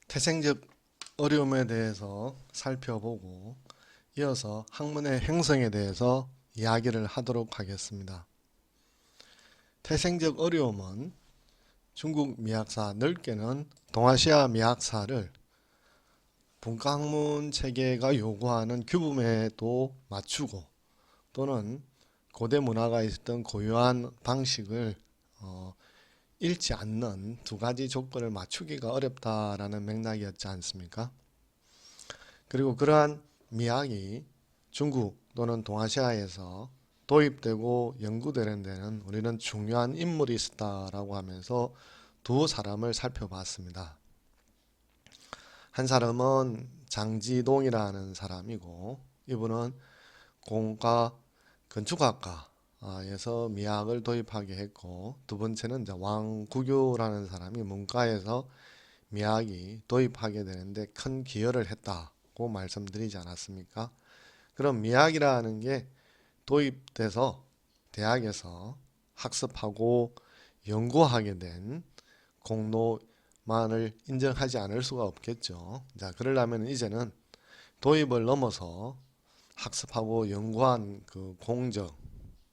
태생적 어려움에 대해서 살펴보고 이어서 학문의 형성에 대해서 이야기를 하도록 하겠습니다. 태생적 어려움은 중국 미학사, 넓게는 동아시아 미학사를 분과학문 체계가 요구하는 규범에도 맞추고 또는 고대 문화가 있었던 고유한 방식을 잃지 않는 두 가지 조건을 맞추기가 어렵다라는 맥락이었지 않습니까? 그리고 그러한 미학이 중국 또는 동아시아에서 도입되고 연구되는 데는 우리는 중요한 인물이 있었다라고 하면서 두 사람을 살펴봤습니다. 한 사람은 장지동이라는 사람이고, 이분은 공과 건축학과에서 미학을 도입하게 했고, 두 번째는 이제 왕구교라는 사람이 문과에서 미학이 도입하게 되는데 큰 기여를 했다고 말씀드리지 않았습니까? 그럼 미학이라는 게 도입돼서 대학에서 학습하고 연구하게 된 공로만을 인정하지 않을 수가 없겠죠. 자, 그러려면 이제는 도입을 넘어서 학습하고 연구한 그 공적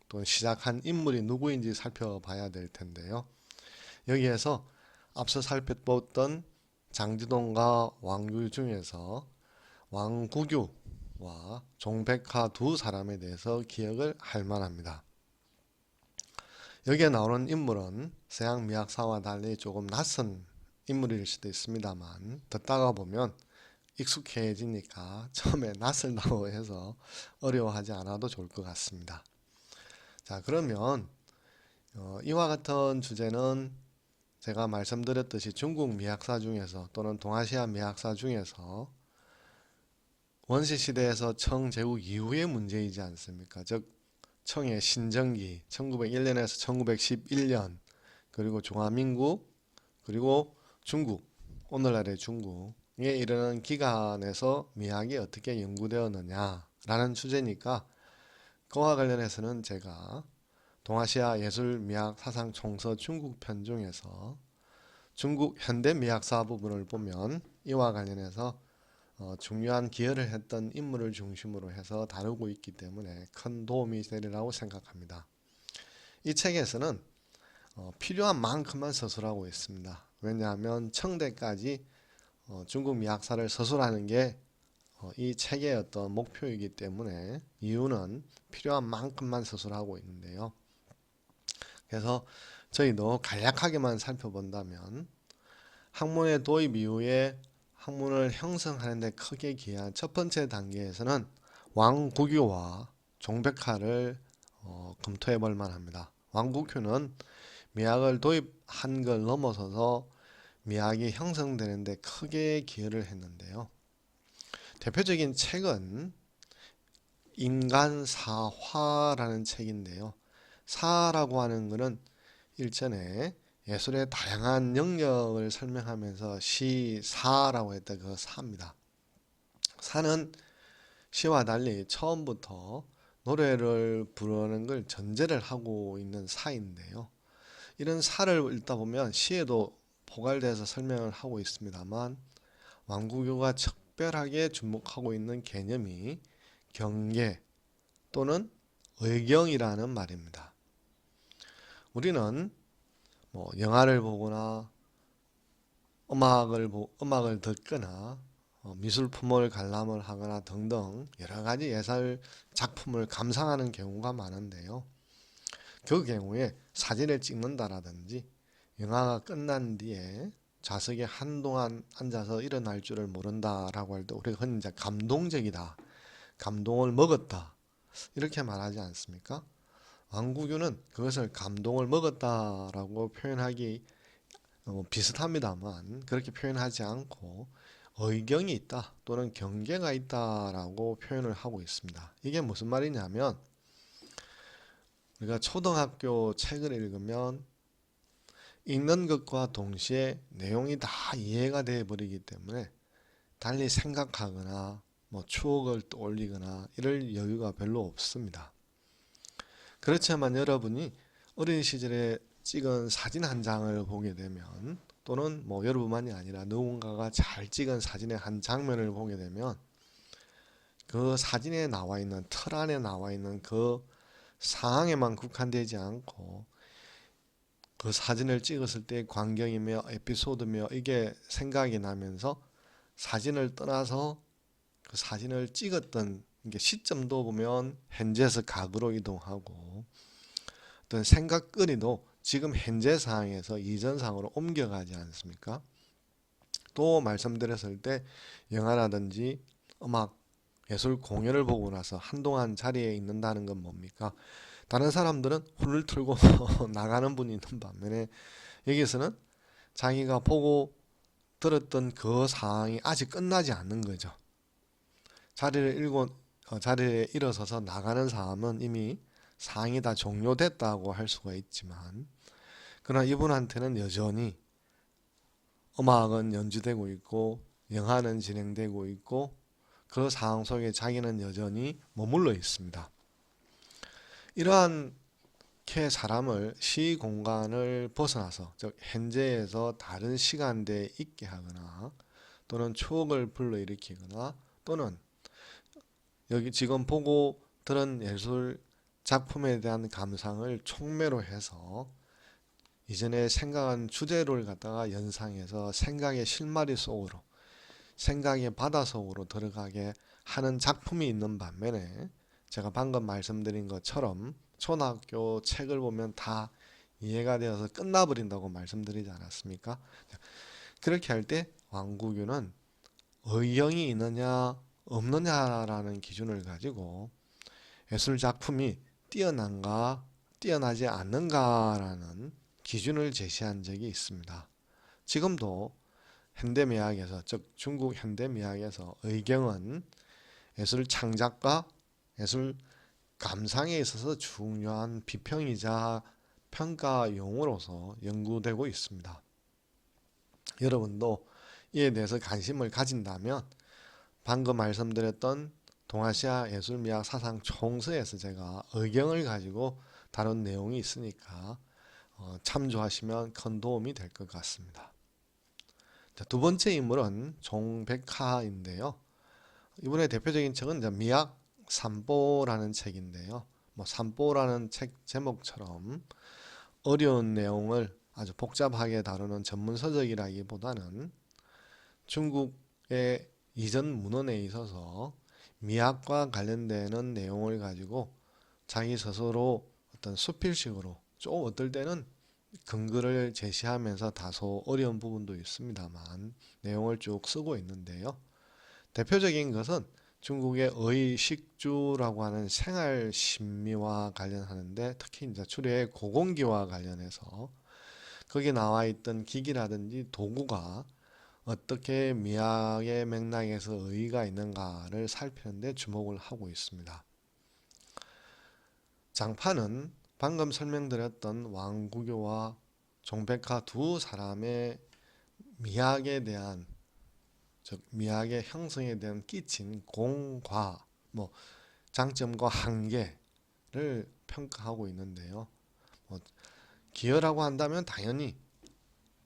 또는 시작한 인물이 누구인지 살펴봐야 될 텐데요. 여기에서 앞서 살펴봤던 장지동과 왕규 중에서 왕구교와 종백화 두 사람에 대해서 기억을 할 만합니다. 여기에 나오는 인물은 서양 미학사와 달리 조금 낯선 인물일 수도 있습니다만 듣다가 보면 익숙해지니까 처음에 낯설다고 해서 어려워하지 않아도 좋을 것 같습니다. 자, 그러면 이와 같은 주제는 제가 말씀드렸듯이 중국 미학사 중에서 또는 동아시아 미학사 중에서 원시시대에서 청 제국 이후의 문제이지 않습니까? 즉 청의 신정기 1901년에서 1911년 그리고 중화민국 그리고 중국 오늘날의 중국에 이르는 기간에서 미학이 어떻게 연구되었느냐라는 주제니까 그와 관련해서는 제가 동아시아 예술 미학 사상 총서 중국 편 중에서 중국 현대 미학사 부분을 보면 이와 관련해서 중요한 기여를 했던 인물을 중심으로 해서 다루고 있기 때문에 큰 도움이 되리라고 생각합니다. 이 책에서는 필요한 만큼만 서술하고 있습니다. 왜냐하면 청대까지 중국 미학사를 서술하는 게 이 책의 어떤 목표이기 때문에 이유는 필요한 만큼만 서술하고 있는데요. 그래서 저희도 간략하게만 살펴본다면 학문의 도입 이후에 학문을 형성하는 데 크게 기여한 첫 번째 단계에서는 왕구교와 종백화를 검토해 볼 만합니다. 왕구교는 미학을 도입한 걸 넘어서서 미학이 형성되는 데 크게 기여를 했는데요. 대표적인 책은 인간사화라는 책인데요. 사라고 하는 것은 일전에 예술의 다양한 영역을 설명하면서 시사라고 했던 그 사입니다. 사는 시와 달리 처음부터 노래를 부르는 걸 전제를 하고 있는 사인데요. 이런 사를 읽다 보면 시에도 포괄돼서 설명을 하고 있습니다만 왕구교가 특별하게 주목하고 있는 개념이 경계 또는 의경이라는 말입니다. 우리는 영화를 보거나 음악을 듣거나 미술품을 관람을 하거나 등등 여러 가지 예술 작품을 감상하는 경우가 많은데요. 그 경우에 사진을 찍는다라든지 영화가 끝난 뒤에 좌석에 한동안 앉아서 일어날 줄을 모른다라고 할 때 우리가 흔히 이제 감동적이다, 감동을 먹었다 이렇게 말하지 않습니까? 왕구교는 그것을 감동을 먹었다라고 표현하기 비슷합니다만 그렇게 표현하지 않고 의경이 있다 또는 경계가 있다라고 표현을 하고 있습니다. 이게 무슨 말이냐면 우리가 초등학교 책을 읽으면 읽는 것과 동시에 내용이 다 이해가 되어 버리기 때문에 달리 생각하거나 추억을 떠올리거나 이럴 여유가 별로 없습니다. 그렇지만 여러분이 어린 시절에 찍은 사진 한 장을 보게 되면 또는 뭐 여러분만이 아니라 누군가가 잘 찍은 사진의 한 장면을 보게 되면 그 사진에 나와 있는 틀 안에 나와 있는 그 상황에만 국한되지 않고 그 사진을 찍었을 때의 광경이며 에피소드며 이게 생각이 나면서 사진을 떠나서 그 사진을 찍었던 이게 시점도 보면 현재에서 과거로 이동하고 어떤 생각거리도 지금 현재 상황에서 이전 상황으로 옮겨가지 않습니까? 또 말씀드렸을 때 영화라든지 음악, 예술 공연을 보고 나서 한동안 자리에 있는다는 건 뭡니까? 다른 사람들은 혼을 틀고 나가는 분이 있는 반면에 여기서는 자기가 보고 들었던 그 상황이 아직 끝나지 않는 거죠. 자리에 일어서서 나가는 사람은 이미 상황이 다 종료됐다고 할 수가 있지만 그러나 이분한테는 여전히 음악은 연주되고 있고 영화는 진행되고 있고 그 상황 속에 자기는 여전히 머물러 있습니다. 이러한 사람을 시 공간을 벗어나서 즉 현재에서 다른 시간대에 있게 하거나 또는 추억을 불러일으키거나 또는 여기 지금 보고 들은 예술 작품에 대한 감상을 촉매로 해서 이전에 생각한 주제를 갖다가 연상해서 생각의 실마리 속으로 생각의 바다 속으로 들어가게 하는 작품이 있는 반면에 제가 방금 말씀드린 것처럼 초등학교 책을 보면 다 이해가 되어서 끝나버린다고 말씀드리지 않았습니까? 그렇게 할 때 왕구교는 의경이 있느냐 없느냐라는 기준을 가지고 예술 작품이 뛰어난가 뛰어나지 않는가라는 기준을 제시한 적이 있습니다. 지금도 현대미학에서 즉 중국 현대미학에서 의경은 예술 창작과 예술 감상에 있어서 중요한 비평이자 평가 용어로서 연구되고 있습니다. 여러분도 이에 대해서 관심을 가진다면 방금 말씀드렸던 동아시아 예술미학 사상 총서에서 제가 의경을 가지고 다룬 내용이 있으니까 참조하시면 큰 도움이 될 것 같습니다. 자, 두 번째 인물은 종백하인데요. 이분의 대표적인 책은 이제 미학 삼보라는 책인데요. 뭐 삼보라는 책 제목처럼 어려운 내용을 아주 복잡하게 다루는 전문 서적이라기보다는 중국의 이전 문헌에 있어서 미학과 관련되는 내용을 가지고 자기 스스로 어떤 수필식으로 좀 어떨 때는 근거를 제시하면서 다소 어려운 부분도 있습니다만 내용을 쭉 쓰고 있는데요. 대표적인 것은 중국의 의식주라고 하는 생활 심미와 관련하는데 특히 이제 주례의 고공기와 관련해서 거기에 나와 있던 기기라든지 도구가 어떻게 미학의 맥락에서 의의가 있는가를 살피는데 주목을 하고 있습니다. 장파는 방금 설명드렸던 왕구교와 종백하 두 사람의 미학에 대한 즉 미학의 형성에 대한 끼친 공과 뭐 장점과 한계를 평가하고 있는데요. 뭐 기여라고 한다면 당연히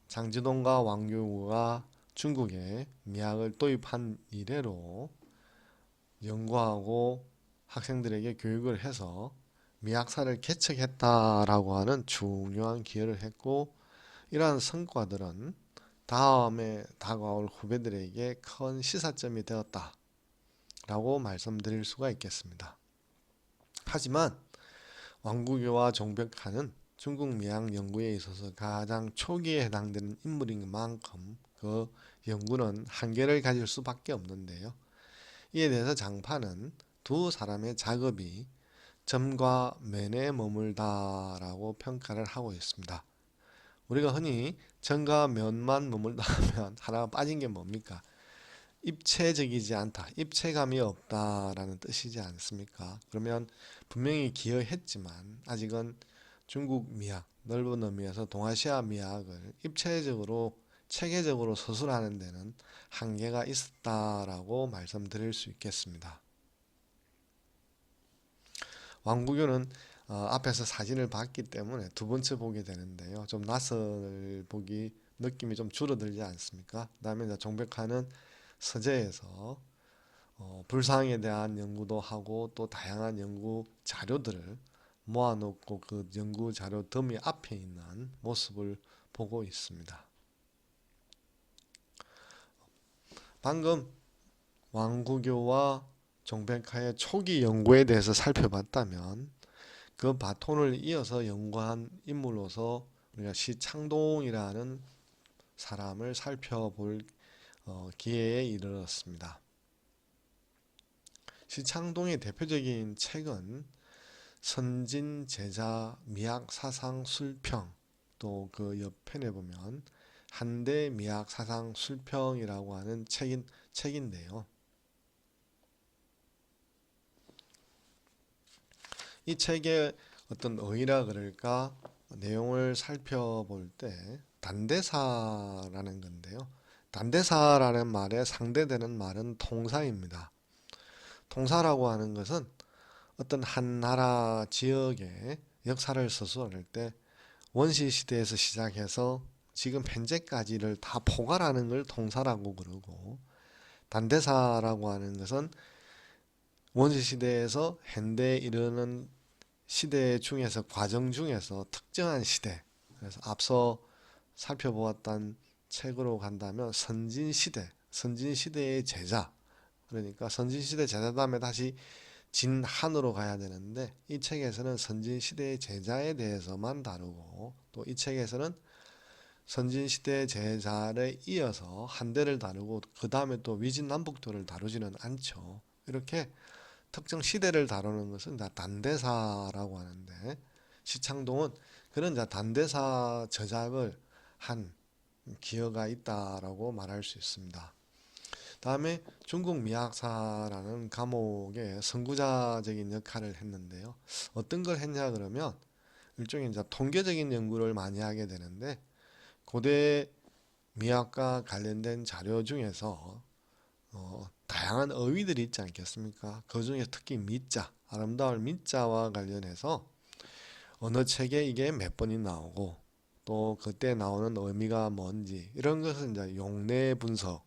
장지동과 왕규가 중국에 미학을 도입한 이래로 연구하고 학생들에게 교육을 해서 미학사를 개척했다라고 하는 중요한 기여를 했고 이러한 성과들은 다음에 다가올 후배들에게 큰 시사점이 되었다라고 말씀드릴 수가 있겠습니다. 하지만 왕구교와 종백하는 중국 미학 연구에 있어서 가장 초기에 해당되는 인물인 만큼 그 연구는 한계를 가질 수밖에 없는데요. 이에 대해서 장파는 두 사람의 작업이 점과 면에 머물다라고 평가를 하고 있습니다. 우리가 흔히 점과 면만 머물다 하면 하나가 빠진 게 뭡니까? 입체적이지 않다, 입체감이 없다라는 뜻이지 않습니까? 그러면 분명히 기여했지만 아직은 중국 미학, 넓은 의미에서 동아시아 미학을 입체적으로 체계적으로 서술하는 데는 한계가 있었다라고 말씀드릴 수 있겠습니다. 왕구교는 앞에서 사진을 봤기 때문에 두 번째 보게 되는데요. 좀 낯설 보기 느낌이 좀 줄어들지 않습니까? 그다음에 이제 종백화는 서재에서 불상에 대한 연구도 하고 또 다양한 연구 자료들을 모아놓고 그 연구 자료 더미 앞에 있는 모습을 보고 있습니다. 방금 왕구교와 종백화의 초기 연구에 대해서 살펴봤다면 그 바톤을 이어서 연구한 인물로서 우리가 시창동이라는 사람을 살펴볼 기회에 이르렀습니다. 시창동의 대표적인 책은 선진제자 미학사상술평, 또 그 옆편에 보면 한대 미학사상술평이라고 하는 책인데요. 이 책의 어떤 의의라 그럴까 내용을 살펴볼 때 단대사라는 건데요. 단대사라는 말에 상대되는 말은 통사입니다. 통사라고 하는 것은 어떤 한 나라 지역의 역사를 서술할 때 원시 시대에서 시작해서 지금 현재까지를 다 포괄하는 걸 통사라고 그러고, 단대사라고 하는 것은 원시 시대에서 현대에 이르는 시대 중에서 과정 중에서 특정한 시대, 그래서 앞서 살펴보았던 책으로 간다면 선진시대, 선진시대의 제자, 그러니까 선진시대 제자 다음에 다시 진한으로 가야 되는데 이 책에서는 선진시대의 제자에 대해서만 다루고, 또 이 책에서는 선진시대 제자를 이어서 한대를 다루고 그 다음에 또 위진남북도를 다루지는 않죠. 이렇게 특정 시대를 다루는 것은 단대사라고 하는데, 시창동은 그런 단대사 저작을 한 기여가 있다라고 말할 수 있습니다. 다음에 중국 미학사라는 과목의 선구자적인 역할을 했는데요. 어떤 걸 했냐 그러면 일종의 통계적인 연구를 많이 하게 되는데, 고대 미학과 관련된 자료 중에서 다양한 어휘들이 있지 않겠습니까? 그 중에 특히 미자, 아름다울 미자와 관련해서 어느 책에 이게 몇 번이 나오고 또 그때 나오는 의미가 뭔지, 이런 것을 이제 용례 분석,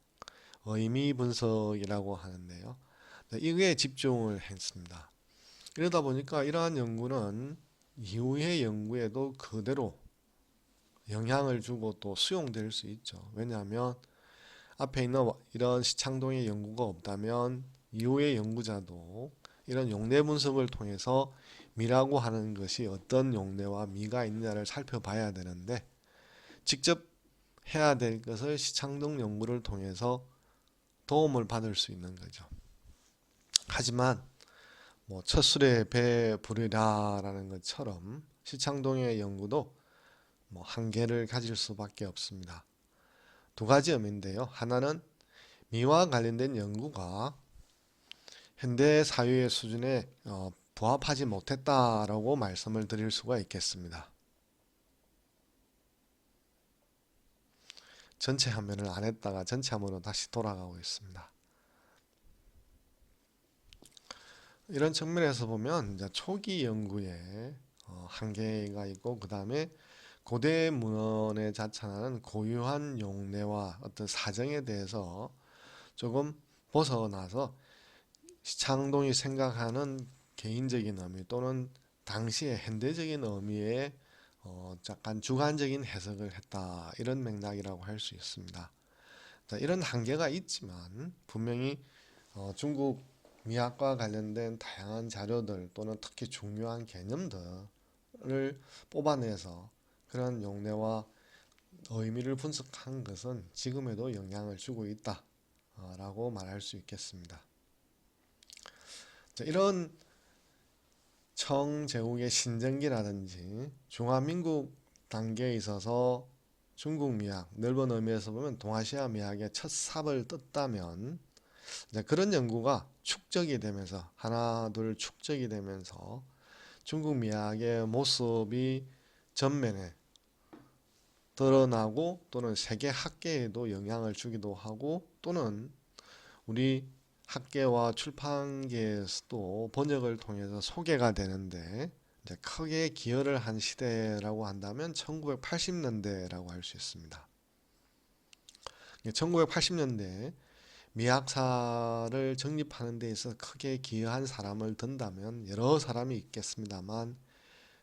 의미 분석이라고 하는데요. 이거에 집중을 했습니다. 이러다 보니까 이러한 연구는 이후의 연구에도 그대로 영향을 주고 또 수용될 수 있죠. 왜냐하면 앞에 있는 이런 시창동의 연구가 없다면 이후의 연구자도 이런 용례 분석을 통해서 미라고 하는 것이 어떤 용례와 미가 있느냐를 살펴봐야 되는데, 직접 해야 될 것을 시창동 연구를 통해서 도움을 받을 수 있는 거죠. 하지만 첫 술에 배 부르라라는 것처럼 시창동의 연구도 한계를 가질 수밖에 없습니다. 두 가지 의미인데요. 하나는 미와 관련된 연구가 현대 사회의 수준에 부합하지 못했다라고 말씀을 드릴 수가 있겠습니다. 전체 화면을 안 했다가 전체 화면으로 다시 돌아가고 있습니다. 이런 측면에서 보면 이제 초기 연구에 한계가 있고, 그 다음에 고대 문헌에 자찬하는 고유한 용례와 어떤 사정에 대해서 조금 벗어나서 시창동이 생각하는 개인적인 의미 또는 당시의 현대적인 의미에 약간 주관적인 해석을 했다, 이런 맥락이라고 할 수 있습니다. 이런 한계가 있지만 분명히 중국 미학과 관련된 다양한 자료들 또는 특히 중요한 개념들을 뽑아내서 그런 용례와 의미를 분석한 것은 지금에도 영향을 주고 있다라고 말할 수 있겠습니다. 이런 청제국의 신정기라든지 중화민국 단계에 있어서 중국 미학, 넓은 의미에서 보면 동아시아 미학의 첫 삽을 떴다면, 그런 연구가 축적이 되면서 하나 둘 축적이 되면서 중국 미학의 모습이 전면에 드러나고 또는 세계 학계에도 영향을 주기도 하고, 또는 우리 학계와 출판계에서도 번역을 통해서 소개가 되는데 이제 크게 기여를 한 시대라고 한다면 1980년대라고 할 수 있습니다. 1980년대 미학사를 정립하는 데 있어서 크게 기여한 사람을 든다면 여러 사람이 있겠습니다만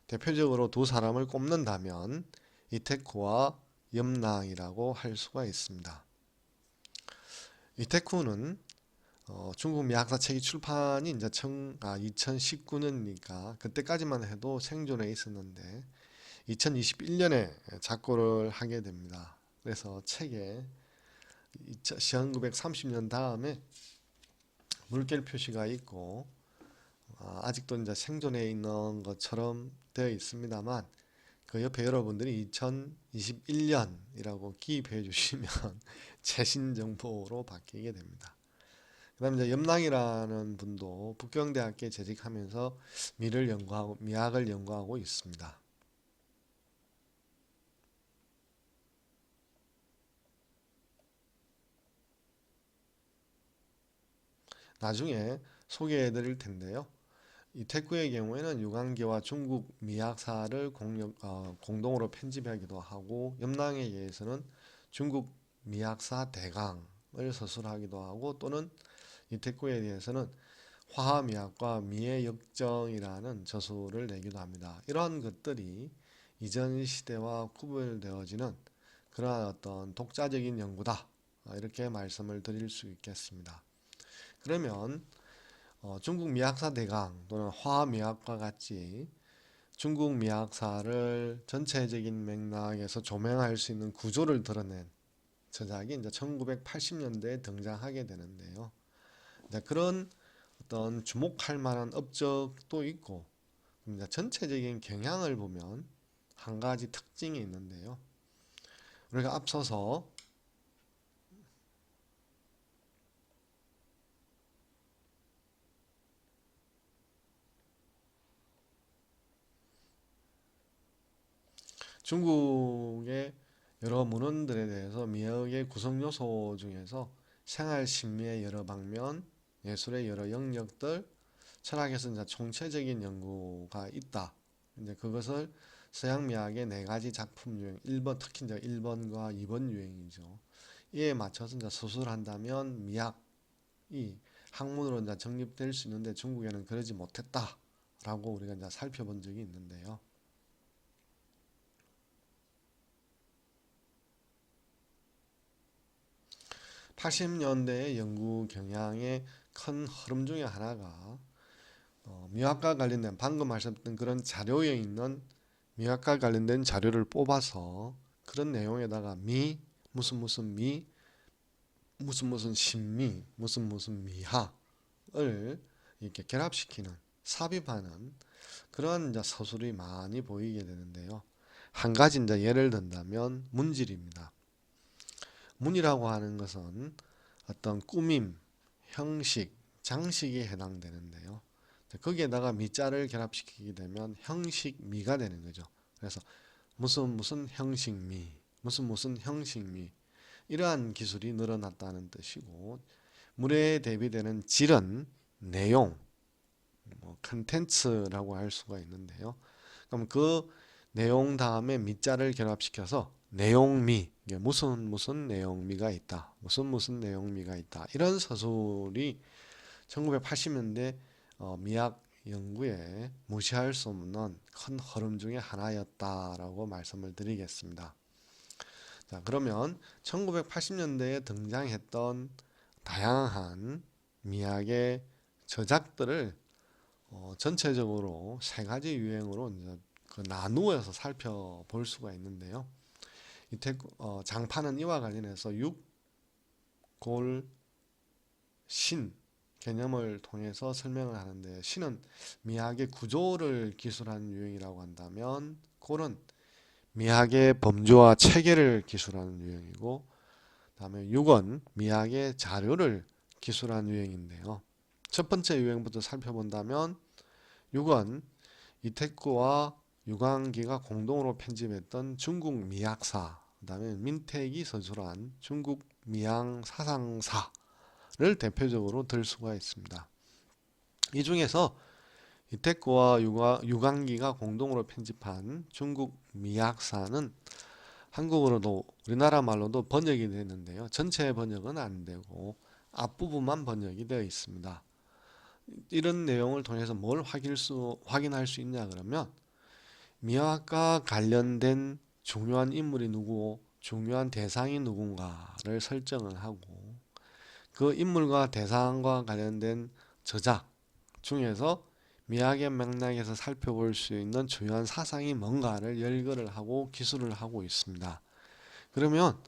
대표적으로 두 사람을 꼽는다면 이테쿠와 염랑이라고 할 수가 있습니다. 이테쿠는 중국 미학사 책이 출판이 이제 2019년이니까 그때까지만 해도 생존해 있었는데 2021년에 작고를 하게 됩니다. 그래서 책에 1930년 다음에 물결 표시가 있고 아직도 이제 생존해 있는 것처럼 되어 있습니다만 그 옆에 여러분들이 2021년이라고 기입해 주시면 최신 정보로 바뀌게 됩니다. 그 다음에 이제 염랑이라는 분도 북경대학교에 재직하면서 미학을 연구하고 있습니다. 나중에 소개해 드릴 텐데요. 이테쿠의 경우에는 유관기와 중국 미학사를 공동으로 편집하기도 하고 염랑에 의해서는 중국 미학사 대강을 서술하기도 하고 또는 이테쿠에 대해서는 화합미학과 미의 역정이라는 저술을 내기도 합니다. 이러한 것들이 이전 시대와 구별되어지는 그러한 어떤 독자적인 연구다 이렇게 말씀을 드릴 수 있겠습니다. 그러면 중국 미학사 대강 또는 화합미학과 같이 중국 미학사를 전체적인 맥락에서 조명할 수 있는 구조를 드러낸 저작이 이제 1980년대에 등장하게 되는데요. 이제 그런 어떤 주목할 만한 업적도 있고 이제 전체적인 경향을 보면 한 가지 특징이 있는데요. 우리가 앞서서 중국의 여러 문헌들에 대해서 미학의 구성 요소 중에서 생활 심리의 여러 방면, 예술의 여러 영역들, 철학에서 이제 총체적인 연구가 있다. 이제 그것을 서양 미학의 네 가지 작품 유형, 1번 특히 이제 1번과 2번 유형이죠. 이에 맞춰서 이제 서술한다면 미학이 학문으로 이제 정립될 수 있는데 중국에는 그러지 못했다라고 우리가 이제 살펴본 적이 있는데요. 80년대의 연구 경향의 큰 흐름 중에 하나가 미학과 관련된 방금 말씀드린 그런 자료에 있는 미학과 관련된 자료를 뽑아서 그런 내용에다가 무슨 신미 무슨 미학을 이렇게 결합시키는 삽입하는 그런 이제 서술이 많이 보이게 되는데요. 한 가지 이제 예를 든다면 문질입니다. 문이라고 하는 것은 어떤 꾸밈, 형식, 장식에 해당되는데요. 거기에다가 미자를 결합시키게 되면 형식미가 되는 거죠. 그래서 무슨 형식미, 무슨 형식미 이러한 기술이 늘어났다는 뜻이고 물에 대비되는 질은 내용, 컨텐츠라고 할 수가 있는데요. 그럼 그 내용 다음에 미자를 결합시켜서 내용미, 무슨 내용미가 있다, 무슨 내용미가 있다 이런 서술이 1980년대 미학 연구에 무시할 수 없는 큰 흐름 중에 하나였다라고 말씀을 드리겠습니다. 자, 그러면 1980년대에 등장했던 다양한 미학의 저작들을 전체적으로 세 가지 유형으로 이제 나누어서 살펴볼 수가 있는데요. 장파는 이와 관련해서 육, 골, 신 개념을 통해서 설명을 하는데 신은 미학의 구조를 기술한 유형이라고 한다면 골은 미학의 범주와 체계를 기술하는 유형이고 다음에 육은 미학의 자료를 기술한 유형인데요. 첫 번째 유형부터 살펴본다면 육은 이테쿠와 유광기가 공동으로 편집했던 중국 미학사 그 다음에 민택이 서술한 중국 미양 사상사를 대표적으로 들 수가 있습니다. 이 중에서 이테쿠와 유광기가 공동으로 편집한 중국 미학사는 한국어로도 우리나라 말로도 번역이 되는데요. 전체 번역은 안 되고 앞부분만 번역이 되어 있습니다. 이런 내용을 통해서 뭘 확인할 수 있냐 그러면 미학과 관련된 중요한 인물이 누구고 중요한 대상이 누군가를 설정을 하고 그 인물과 대상과 관련된 저작 중에서 미학의 맥락에서 살펴볼 수 있는 중요한 사상이 뭔가를 열거를 하고 기술을 하고 있습니다. 그러면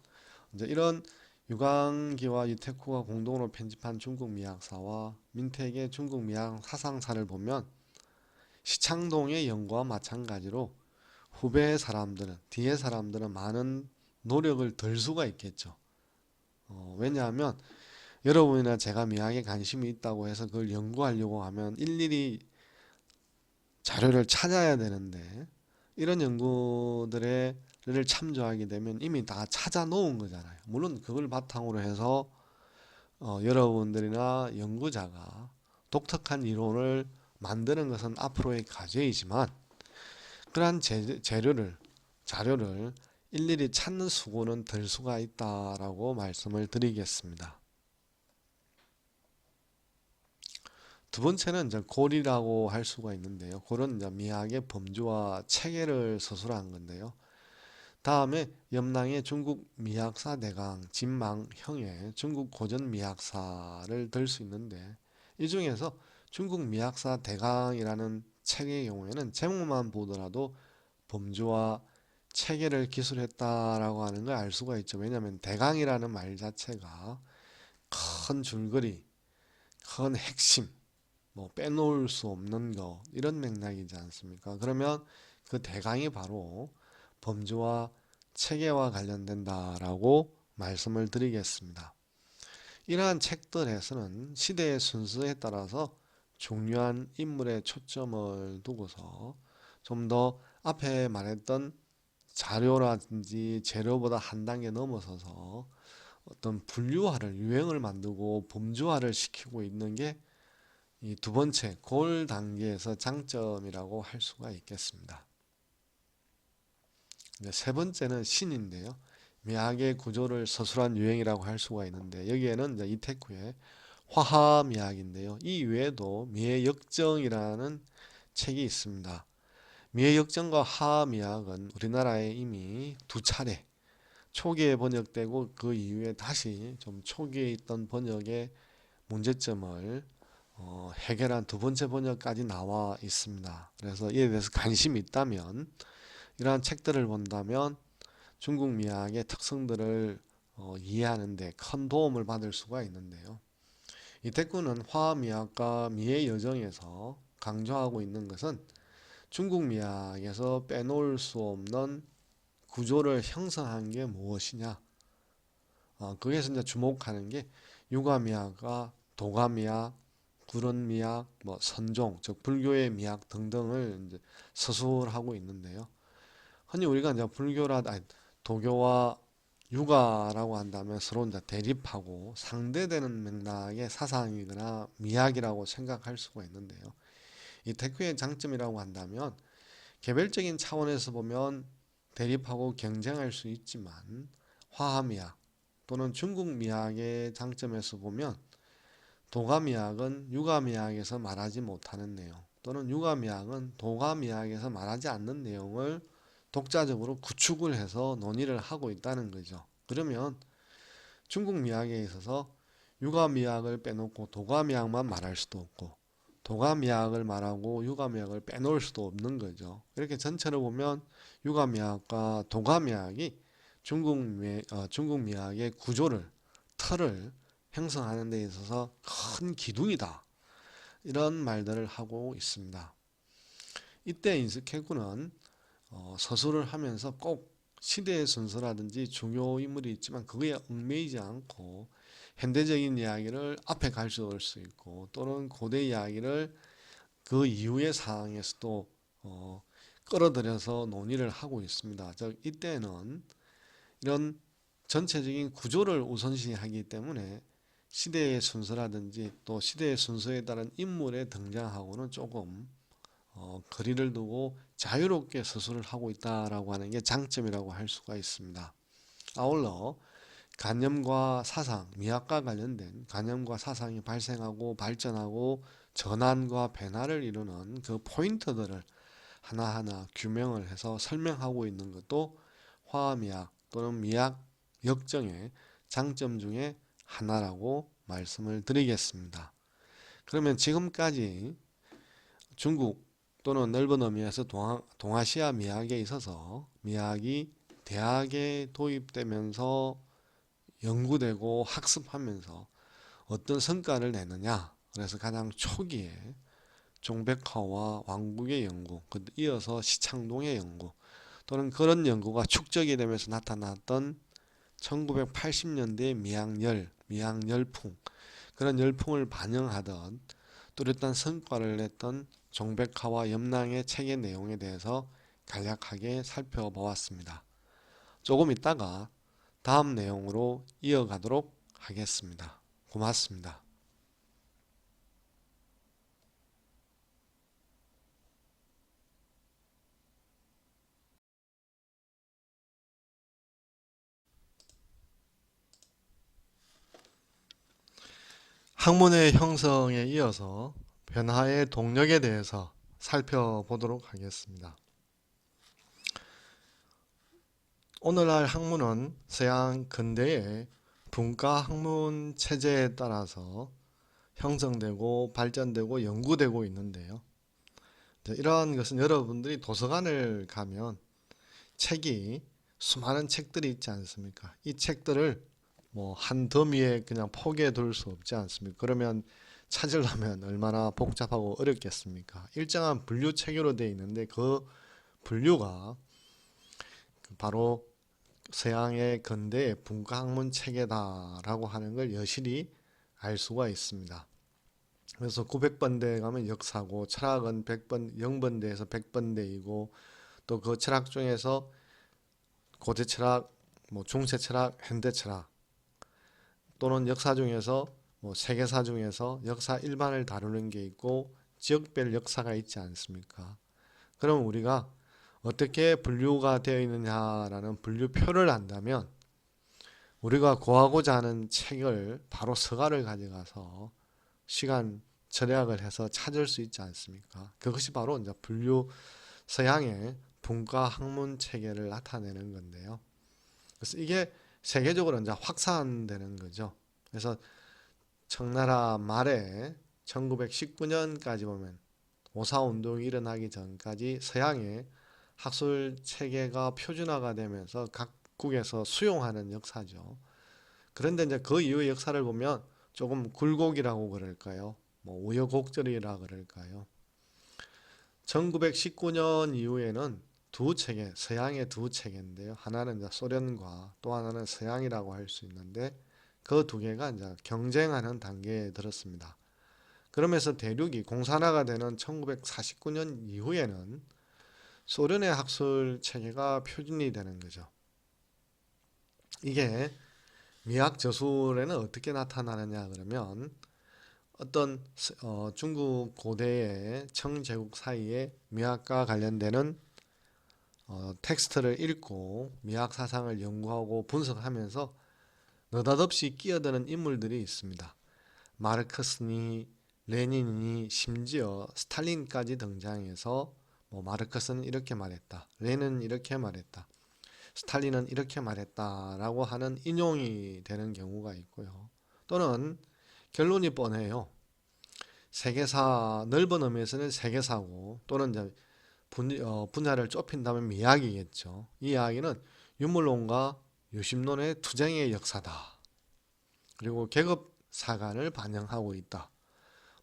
이제 이런 유광기와 유테쿠가 공동으로 편집한 중국 미학사와 민택의 중국 미학 사상사를 보면 시창동의 연구와 마찬가지로 후배 사람들은 뒤에 사람들은 많은 노력을 들 수가 있겠죠. 왜냐하면 여러분이나 제가 미학에 관심이 있다고 해서 그걸 연구하려고 하면 일일이 자료를 찾아야 되는데 이런 연구들을 참조하게 되면 이미 다 찾아 놓은 거잖아요. 물론 그걸 바탕으로 해서 여러분들이나 연구자가 독특한 이론을 만드는 것은 앞으로의 과제이지만 그러한 자료를 일일이 찾는 수고는 들 수가 있다라고 말씀을 드리겠습니다. 두 번째는 이제 골이라고 할 수가 있는데요. 골은 이제 미학의 범주와 체계를 서술한 건데요. 다음에 염랑의 중국 미학사 대강, 진망형의 중국 고전 미학사를 들 수 있는데 이 중에서 중국 미학사 대강이라는 책의 경우에는 제목만 보더라도 범주와 체계를 기술했다라고 하는 걸 알 수가 있죠. 왜냐하면 대강이라는 말 자체가 큰 줄거리, 큰 핵심, 뭐 빼놓을 수 없는 거 이런 맥락이지 않습니까? 그러면 그 대강이 바로 범주와 체계와 관련된다라고 말씀을 드리겠습니다. 이러한 책들에서는 시대의 순서에 따라서 중요한 인물에 초점을 두고서 좀 더 앞에 말했던 자료라든지 재료보다 한 단계 넘어서서 어떤 분류화를 유행을 만들고 범주화를 시키고 있는 게 이 두 번째 골 단계에서 장점이라고 할 수가 있겠습니다. 세 번째는 신인데요. 미학의 구조를 서술한 유행이라고 할 수가 있는데 여기에는 이제 이테쿠의 화하미학인데요. 이 외에도 미의 역정이라는 책이 있습니다. 미의 역정과 하하미학은 우리나라에 이미 두 차례 초기에 번역되고 그 이후에 다시 좀 초기에 있던 번역의 문제점을 해결한 두 번째 번역까지 나와 있습니다. 그래서 이에 대해서 관심이 있다면 이러한 책들을 본다면 중국 미학의 특성들을 이해하는 데 큰 도움을 받을 수가 있는데요. 이태구는 화미학과 미의 여정에서 강조하고 있는 것은 중국 미학에서 빼놓을 수 없는 구조를 형성한 게 무엇이냐. 거기에서 이제 주목하는 게 유가미학과 도가미학, 구론미학, 뭐 선종, 즉 불교의 미학 등등을 이제 서술하고 있는데요. 흔히 우리가 이제 도교와 유가라고 한다면 서로 이제 대립하고 상대되는 맥락의 사상이거나 미학이라고 생각할 수가 있는데요. 이 태교의 장점이라고 한다면 개별적인 차원에서 보면 대립하고 경쟁할 수 있지만 화합미학 또는 중국 미학의 장점에서 보면 도가미학은 유가미학에서 말하지 못하는 내용 또는 유가미학은 도가미학에서 말하지 않는 내용을 독자적으로 구축을 해서 논의를 하고 있다는 거죠. 그러면 중국 미학에 있어서 유가미학을 빼놓고 도가미학만 말할 수도 없고 도가미학을 말하고 유가미학을 빼놓을 수도 없는 거죠. 이렇게 전체를 보면 유가미학과 도가미학이 중국 미학의 구조를 틀을 형성하는 데 있어서 큰 기둥이다. 이런 말들을 하고 있습니다. 이때 인스케구는 서술을 하면서 꼭 시대의 순서라든지 중요 인물이 있지만 그거에 얽매이지 않고 현대적인 이야기를 앞에 가져올 수 있고 또는 고대 이야기를 그 이후의 상황에서도 끌어들여서 논의를 하고 있습니다. 즉 이때는 이런 전체적인 구조를 우선시하기 때문에 시대의 순서라든지 또 시대의 순서에 따른 인물의 등장하고는 조금 거리를 두고 자유롭게 서술을 하고 있다라고 하는 게 장점이라고 할 수가 있습니다. 아울러 관념과 사상, 미학과 관련된 관념과 사상이 발생하고 발전하고 전환과 변화를 이루는 그 포인트들을 하나하나 규명을 해서 설명하고 있는 것도 화합미학 또는 미학 역정의 장점 중에 하나라고 말씀을 드리겠습니다. 그러면 지금까지 중국 또는 넓은 의미에서 동아시아 미학에 있어서 미학이 대학에 도입되면서 연구되고 학습하면서 어떤 성과를 내느냐. 그래서 가장 초기에 종백화와 왕국의 연구, 이어서 시창동의 연구 또는 그런 연구가 축적이 되면서 나타났던 1980년대 미학 열풍, 그런 열풍을 반영하던 뚜렷한 성과를 냈던 종백화와 염랑의 책의 내용에 대해서 간략하게 살펴보았습니다. 조금 있다가 다음 내용으로 이어가도록 하겠습니다. 고맙습니다. 학문의 형성에 이어서 변화의 동력에 대해서 살펴보도록 하겠습니다. 오늘날 학문은 서양 근대의 분과 학문 체제에 따라서 형성되고 발전되고 연구되고 있는데요. 이러한 것은 여러분들이 도서관을 가면 책이 수많은 책들이 있지 않습니까? 이 책들을 뭐 한 더미에 그냥 포개해 둘 수 없지 않습니까? 그러면 찾으려면 얼마나 복잡하고 어렵겠습니까? 일정한 분류 체계로 되어 있는데 그 분류가 바로 서양의 근대의 분과학문 체계다라고 하는 걸 여실히 알 수가 있습니다. 그래서 900번대에 가면 역사고, 철학은 100번, 0번대에서 100번대이고, 또 그 철학 중에서 고대 철학, 뭐 중세 철학, 현대 철학, 또는 역사 중에서 뭐 세계사 중에서 역사 일반을 다루는 게 있고 지역별 역사가 있지 않습니까? 그럼 우리가 어떻게 분류가 되어 있느냐라는 분류표를 안다면 우리가 구하고자 하는 책을 바로 서가를 가져가서 시간 절약을 해서 찾을 수 있지 않습니까? 그것이 바로 이제 서양의 분과 학문 체계를 나타내는 건데요. 그래서 이게 세계적으로 이제 확산되는 거죠. 그래서 청나라 말에 1919년까지 보면 오사운동이 일어나기 전까지 서양의 학술 체계가 표준화가 되면서 각국에서 수용하는 역사죠. 그런데 이제 그 이후의 역사를 보면 조금 굴곡이라고 그럴까요? 뭐 우여곡절이라 그럴까요? 1919년 이후에는 두 체계, 서양의 두 체계인데요. 하나는 이제 소련과 또 하나는 서양이라고 할 수 있는데 그 두 개가 이제 경쟁하는 단계에 들었습니다. 그러면서 대륙이 공산화가 되는 1949년 이후에는 소련의 학술 체계가 표준이 되는 거죠. 이게 미학 저술에는 어떻게 나타나느냐 그러면 어떤 중국 고대의 청제국 사이에 미학과 관련되는 텍스트를 읽고 미학 사상을 연구하고 분석하면서 느닷없이 끼어드는 인물들이 있습니다. 마르크스니 레닌이 심지어 스탈린까지 등장해서 뭐 마르크스는 이렇게 말했다. 레닌은 이렇게 말했다. 스탈린은 이렇게 말했다라고 하는 인용이 되는 경우가 있고요. 또는 결론이 뻔해요. 세계사 넓은 의미에서는 세계사고 또는 이제 분야를 좁힌다면 미학이겠죠. 이 이야기는 유물론과 유심론의 투쟁의 역사다. 그리고 계급 사관을 반영하고 있다.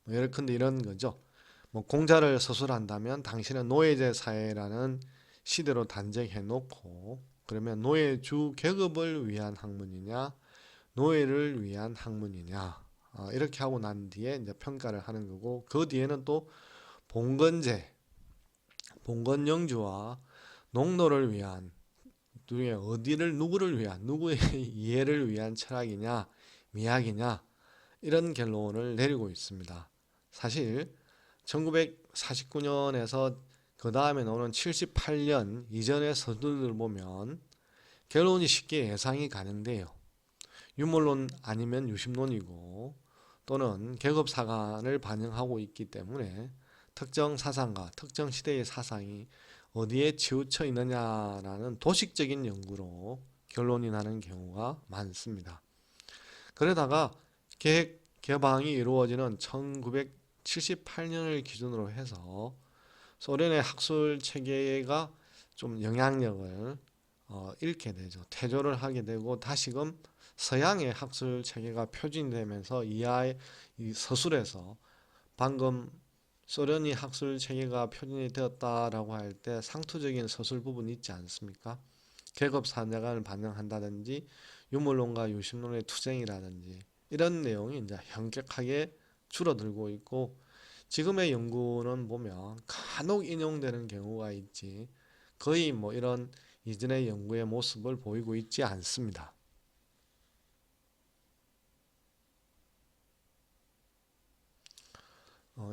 뭐 예컨대 이런 거죠. 뭐 공자를 서술한다면 당신은 노예제 사회라는 시대로 단정해 놓고 그러면 노예주 계급을 위한 학문이냐 노예를 위한 학문이냐 이렇게 하고 난 뒤에 이제 평가를 하는 거고 그 뒤에는 또 봉건제 봉건영주와 농노를 위한 중에 어디를 누구를 위한 누구의 이해를 위한 철학이냐 미학이냐 이런 결론을 내리고 있습니다. 사실 1949년에서 그 다음에 나오는 78년 이전의 서술들을 보면 결론이 쉽게 예상이 가는데요. 유물론 아니면 유심론이고 또는 계급사관을 반영하고 있기 때문에 특정 사상과 특정 시대의 사상이 어디에 치우쳐 있느냐라는 도식적인 연구로 결론이 나는 경우가 많습니다. 그러다가 계획 개방이 이루어지는 1978년을 기준으로 해서 소련의 학술 체계가 좀 영향력을 잃게 되죠. 퇴조를 하게 되고 다시금 서양의 학술 체계가 표준되면서 이 서술에서 방금 소련이 학술 체계가 표준이 되었다라고 할 때 상투적인 서술 부분이 있지 않습니까? 계급 사관을 반영한다든지 유물론과 유심론의 투쟁이라든지 이런 내용이 이제 현격하게 줄어들고 있고 지금의 연구는 보면 간혹 인용되는 경우가 있지 거의 뭐 이런 이전의 연구의 모습을 보이고 있지 않습니다.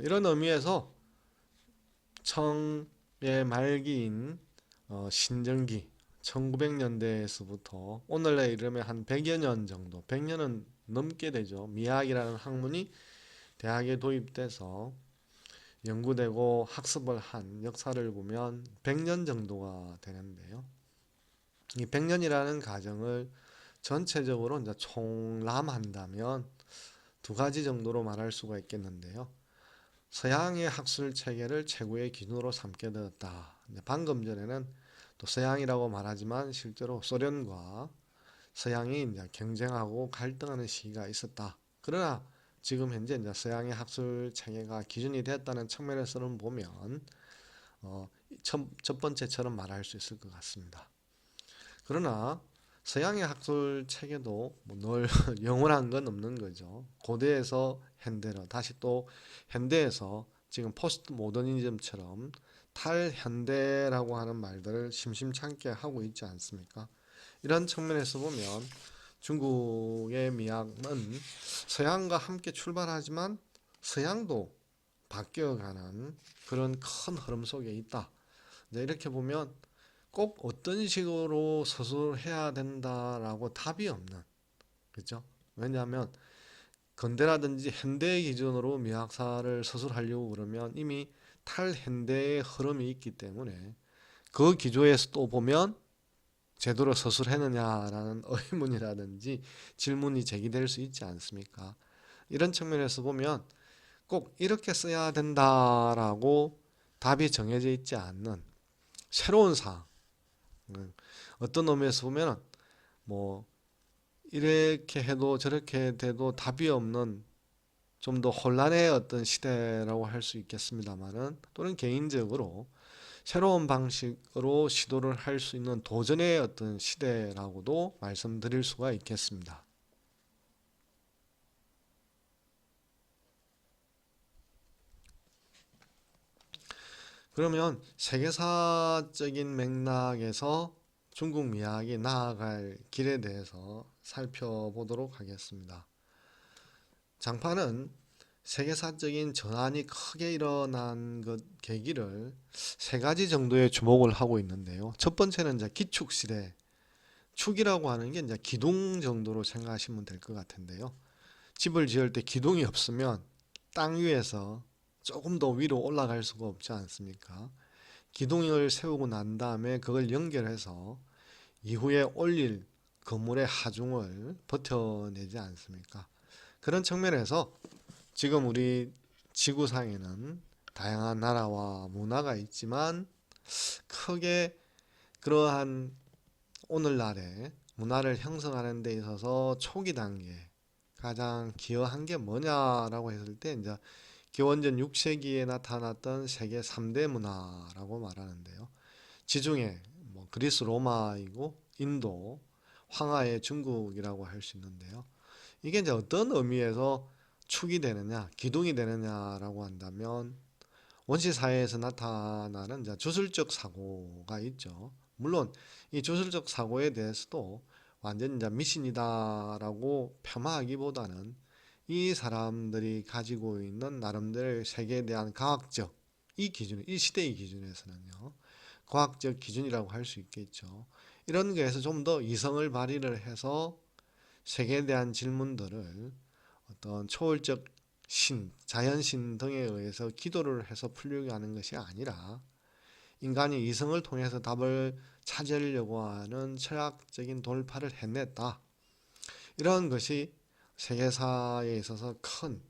이런 의미에서 청의 말기인 신정기 1900년대에서부터 오늘날 이르면 한 100여 년 정도 100년은 넘게 되죠. 미학이라는 학문이 대학에 도입돼서 연구되고 학습을 한 역사를 보면 100년 정도가 되는데요. 이 100년이라는 가정을 전체적으로 이제 총람한다면 두 가지 정도로 말할 수가 있겠는데요. 서양의 학술 체계를 최고의 기준으로 삼게 되었다. 방금 전에는 또 서양이라고 말하지만 실제로 소련과 서양이 이제 경쟁하고 갈등하는 시기가 있었다. 그러나 지금 현재 이제 서양의 학술 체계가 기준이 됐다는 측면에서는 보면 첫 번째처럼 말할 수 있을 것 같습니다. 그러나 서양의 학술 체계도 늘 영원한 건 없는 거죠. 고대에서 현대로 다시 또 현대에서 지금 포스트 모더니즘처럼 탈현대라고 하는 말들을 심심찮게 하고 있지 않습니까? 이런 측면에서 보면 중국의 미학은 서양과 함께 출발하지만 서양도 바뀌어가는 그런 큰 흐름 속에 있다. 이렇게 보면 꼭 어떤 식으로 서술해야 된다라고 답이 없는, 그렇죠? 왜냐하면 근대라든지 현대의 기준으로 미학사를 서술하려고 그러면 이미 탈현대의 흐름이 있기 때문에 그 기조에서 또 보면 제대로 서술했느냐라는 의문이라든지 질문이 제기될 수 있지 않습니까? 이런 측면에서 보면 꼭 이렇게 써야 된다라고 답이 정해져 있지 않는 새로운 사항, 어떤 의미에서 보면 뭐 이렇게 해도 저렇게 돼도 답이 없는 좀 더 혼란의 어떤 시대라고 할 수 있겠습니다만은 또는 개인적으로 새로운 방식으로 시도를 할 수 있는 도전의 어떤 시대라고도 말씀드릴 수가 있겠습니다. 그러면 세계사적인 맥락에서 중국 미학이 나아갈 길에 대해서 살펴보도록 하겠습니다. 장파는 세계사적인 전환이 크게 일어난 계기를 세 가지 정도의 주목을 하고 있는데요. 첫 번째는 이제 기축시대, 축이라고 하는 게 이제 기둥 정도로 생각하시면 될 것 같은데요. 집을 지을 때 기둥이 없으면 땅 위에서 조금 더 위로 올라갈 수가 없지 않습니까? 기둥을 세우고 난 다음에 그걸 연결해서 이후에 올릴 건물의 하중을 버텨내지 않습니까? 그런 측면에서 지금 우리 지구상에는 다양한 나라와 문화가 있지만 크게 그러한 오늘날의 문화를 형성하는 데 있어서 초기 단계에 가장 기여한 게 뭐냐라고 했을 때 이제 기원전 6세기에 나타났던 세계 3대 문화라고 말하는데요. 지중해, 뭐 그리스 로마이고 인도, 황하의 중국이라고 할 수 있는데요. 이게 이제 어떤 의미에서 축이 되느냐, 기둥이 되느냐라고 한다면 원시 사회에서 나타나는 이제 주술적 사고가 있죠. 물론 이 주술적 사고에 대해서도 완전 이제 미신이다라고 폄하하기보다는 이 사람들이 가지고 있는 나름대로의 세계에 대한 과학적 이 기준, 이 시대의 기준에서는요, 과학적 기준이라고 할 수 있겠죠. 이런 거에서 좀 더 이성을 발휘를 해서 세계에 대한 질문들을 어떤 초월적 신, 자연신 등에 의해서 기도를 해서 풀려고 하는 것이 아니라 인간이 이성을 통해서 답을 찾으려고 하는 철학적인 돌파를 해냈다. 이런 것이 세계사에 있어서 큰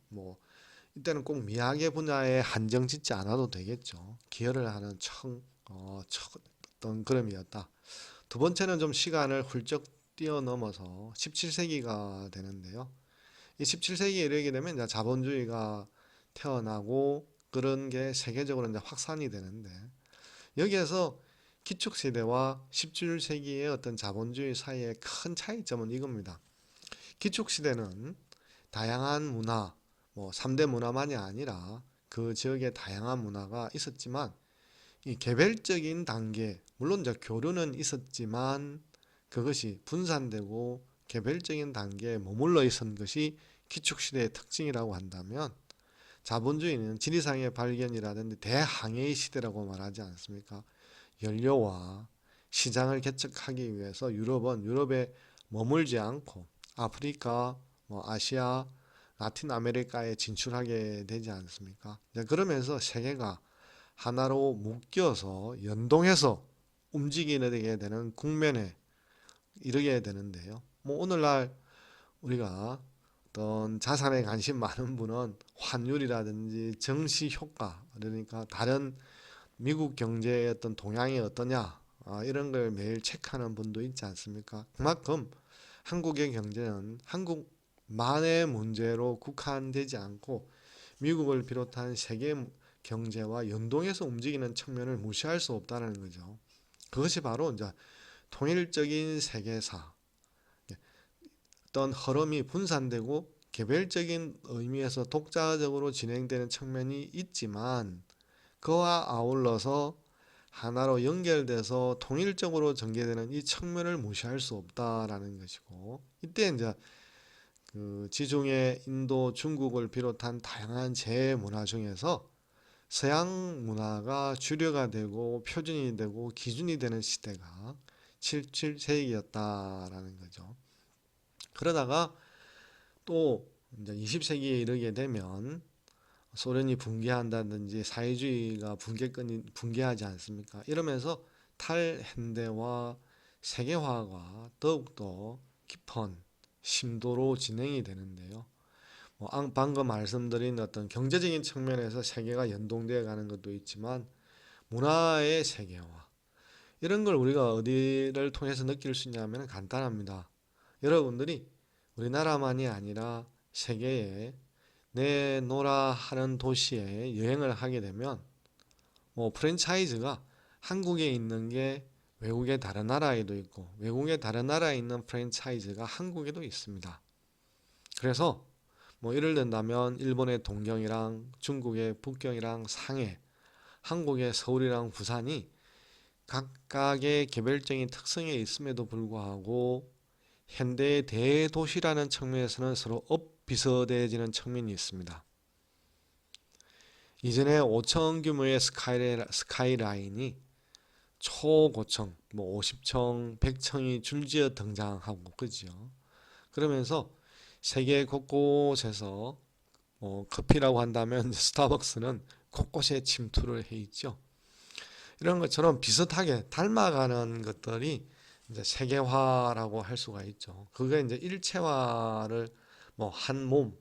이때는 꼭 미학의 분야에 한정 짓지 않아도 되겠죠. 기여를 하는 어떤 그림이었다. 두 번째는 좀 시간을 훌쩍 뛰어넘어서 17세기가 되는데요. 이 17세기에 이르게 되면 이제 자본주의가 태어나고 그런 게 세계적으로 이제 확산이 되는데 여기에서 기축시대와 17세기의 어떤 자본주의 사이의 큰 차이점은 이겁니다. 기축시대는 다양한 문화, 3대 문화만이 아니라 그 지역에 다양한 문화가 있었지만 이 개별적인 단계, 물론 이제 교류는 있었지만 그것이 분산되고 개별적인 단계에 머물러 있었던 것이 기축시대의 특징이라고 한다면 자본주의는 지리상의 발견이라든지 대항해의 시대라고 말하지 않습니까? 연료와 시장을 개척하기 위해서 유럽에 머물지 않고 아프리카, 아시아, 라틴 아메리카에 진출하게 되지 않습니까? 그러면서 세계가 하나로 묶여서 연동해서 움직이게 되는 국면에 이르게 되는데요. 오늘날 우리가 어떤 자산에 관심 많은 분은 환율이라든지 정시 효과, 그러니까 다른 미국 경제의 어떤 동향이 어떠냐, 이런 걸 매일 체크하는 분도 있지 않습니까? 그만큼 한국의 경제는 한국만의 문제로 국한되지 않고 미국을 비롯한 세계 경제와 연동해서 움직이는 측면을 무시할 수 없다는 거죠. 그것이 바로 이제 통일적인 세계사, 어떤 흐름이 분산되고 개별적인 의미에서 독자적으로 진행되는 측면이 있지만 그와 아울러서 하나로 연결돼서 통일적으로 전개되는 이 측면을 무시할 수 없다라는 것이고, 이때 이제 그 지중해, 인도, 중국을 비롯한 다양한 제문화 중에서 서양 문화가 주류가 되고 표준이 되고 기준이 되는 시대가 17세기였다라는 거죠. 그러다가 또 이제 20세기에 이르게 되면 소련이 붕괴한다든지 사회주의가 붕괴하지 않습니까? 이러면서 탈현대와 세계화가 더욱더 깊은 심도로 진행이 되는데요. 방금 말씀드린 어떤 경제적인 측면에서 세계가 연동되어 가는 것도 있지만 문화의 세계화 이런 걸 우리가 어디를 통해서 느낄 수 있냐면 간단합니다. 여러분들이 우리나라만이 아니라 세계에 내노라 하는 도시에 여행을 하게 되면 프랜차이즈가 한국에 있는 게 외국의 다른 나라에도 있고 외국의 다른 나라에 있는 프랜차이즈가 한국에도 있습니다. 그래서 예를 든다면 일본의 동경이랑 중국의 북경이랑 상해, 한국의 서울이랑 부산이 각각의 개별적인 특성이 있음에도 불구하고 현대의 대도시라는 측면에서는 서로 비슷해지는 측면이 있습니다. 이전에 5층 규모의 스카이라인이 초고층, 50층, 100층이 줄지어 등장하고 그죠. 그러면서 세계 곳곳에서 커피라고 한다면 스타벅스는 곳곳에 침투를 해 있죠. 이런 것처럼 비슷하게 닮아가는 것들이 이제 세계화라고 할 수가 있죠. 그게 이제 일체화를 한 몸,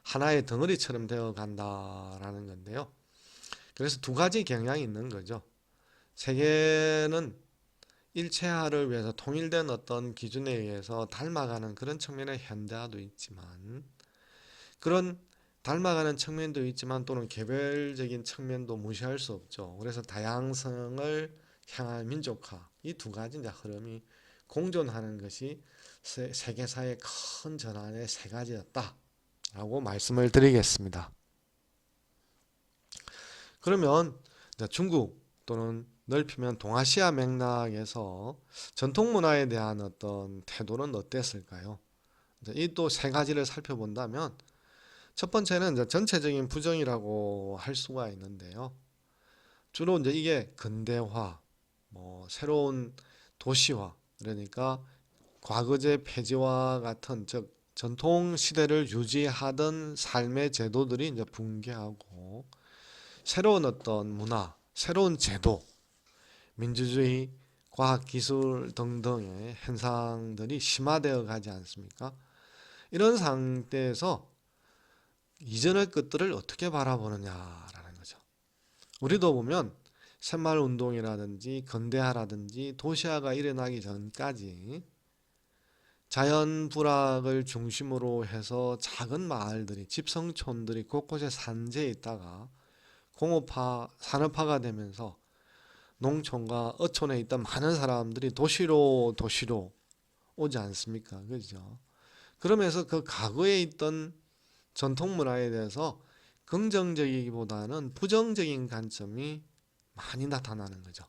하나의 덩어리처럼 되어 간다라는 건데요. 그래서 두 가지 경향이 있는 거죠. 세계는 일체화를 위해서 통일된 어떤 기준에 의해서 닮아가는 그런 측면의 현대화도 있지만 그런 닮아가는 측면도 있지만 또는 개별적인 측면도 무시할 수 없죠. 그래서 다양성을 향한 민족화 이 두 가지 이제 흐름이 공존하는 것이 세계사의 큰 전환의 세 가지였다라고 말씀을 드리겠습니다. 그러면 중국 또는 넓히면 동아시아 맥락에서 전통 문화에 대한 어떤 태도는 어땠을까요? 이 또 세 가지를 살펴본다면 첫 번째는 이제 전체적인 부정이라고 할 수가 있는데요. 주로 이제 이게 근대화, 새로운 도시화, 그러니까 과거제 폐지와 같은 즉 전통 시대를 유지하던 삶의 제도들이 이제 붕괴하고 새로운 어떤 문화, 새로운 제도, 민주주의, 과학 기술 등등의 현상들이 심화되어 가지 않습니까? 이런 상태에서 이전의 것들을 어떻게 바라보느냐라는 거죠. 우리도 보면 새마을 운동이라든지 근대화라든지 도시화가 일어나기 전까지 자연 불황을 중심으로 해서 작은 마을들이 집성촌들이 곳곳에 산재해 있다가 공업화 산업화가 되면서 농촌과 어촌에 있던 많은 사람들이 도시로 오지 않습니까? 그죠? 그러면서 그 과거에 있던 전통 문화에 대해서 긍정적이기보다는 부정적인 관점이 많이 나타나는 거죠.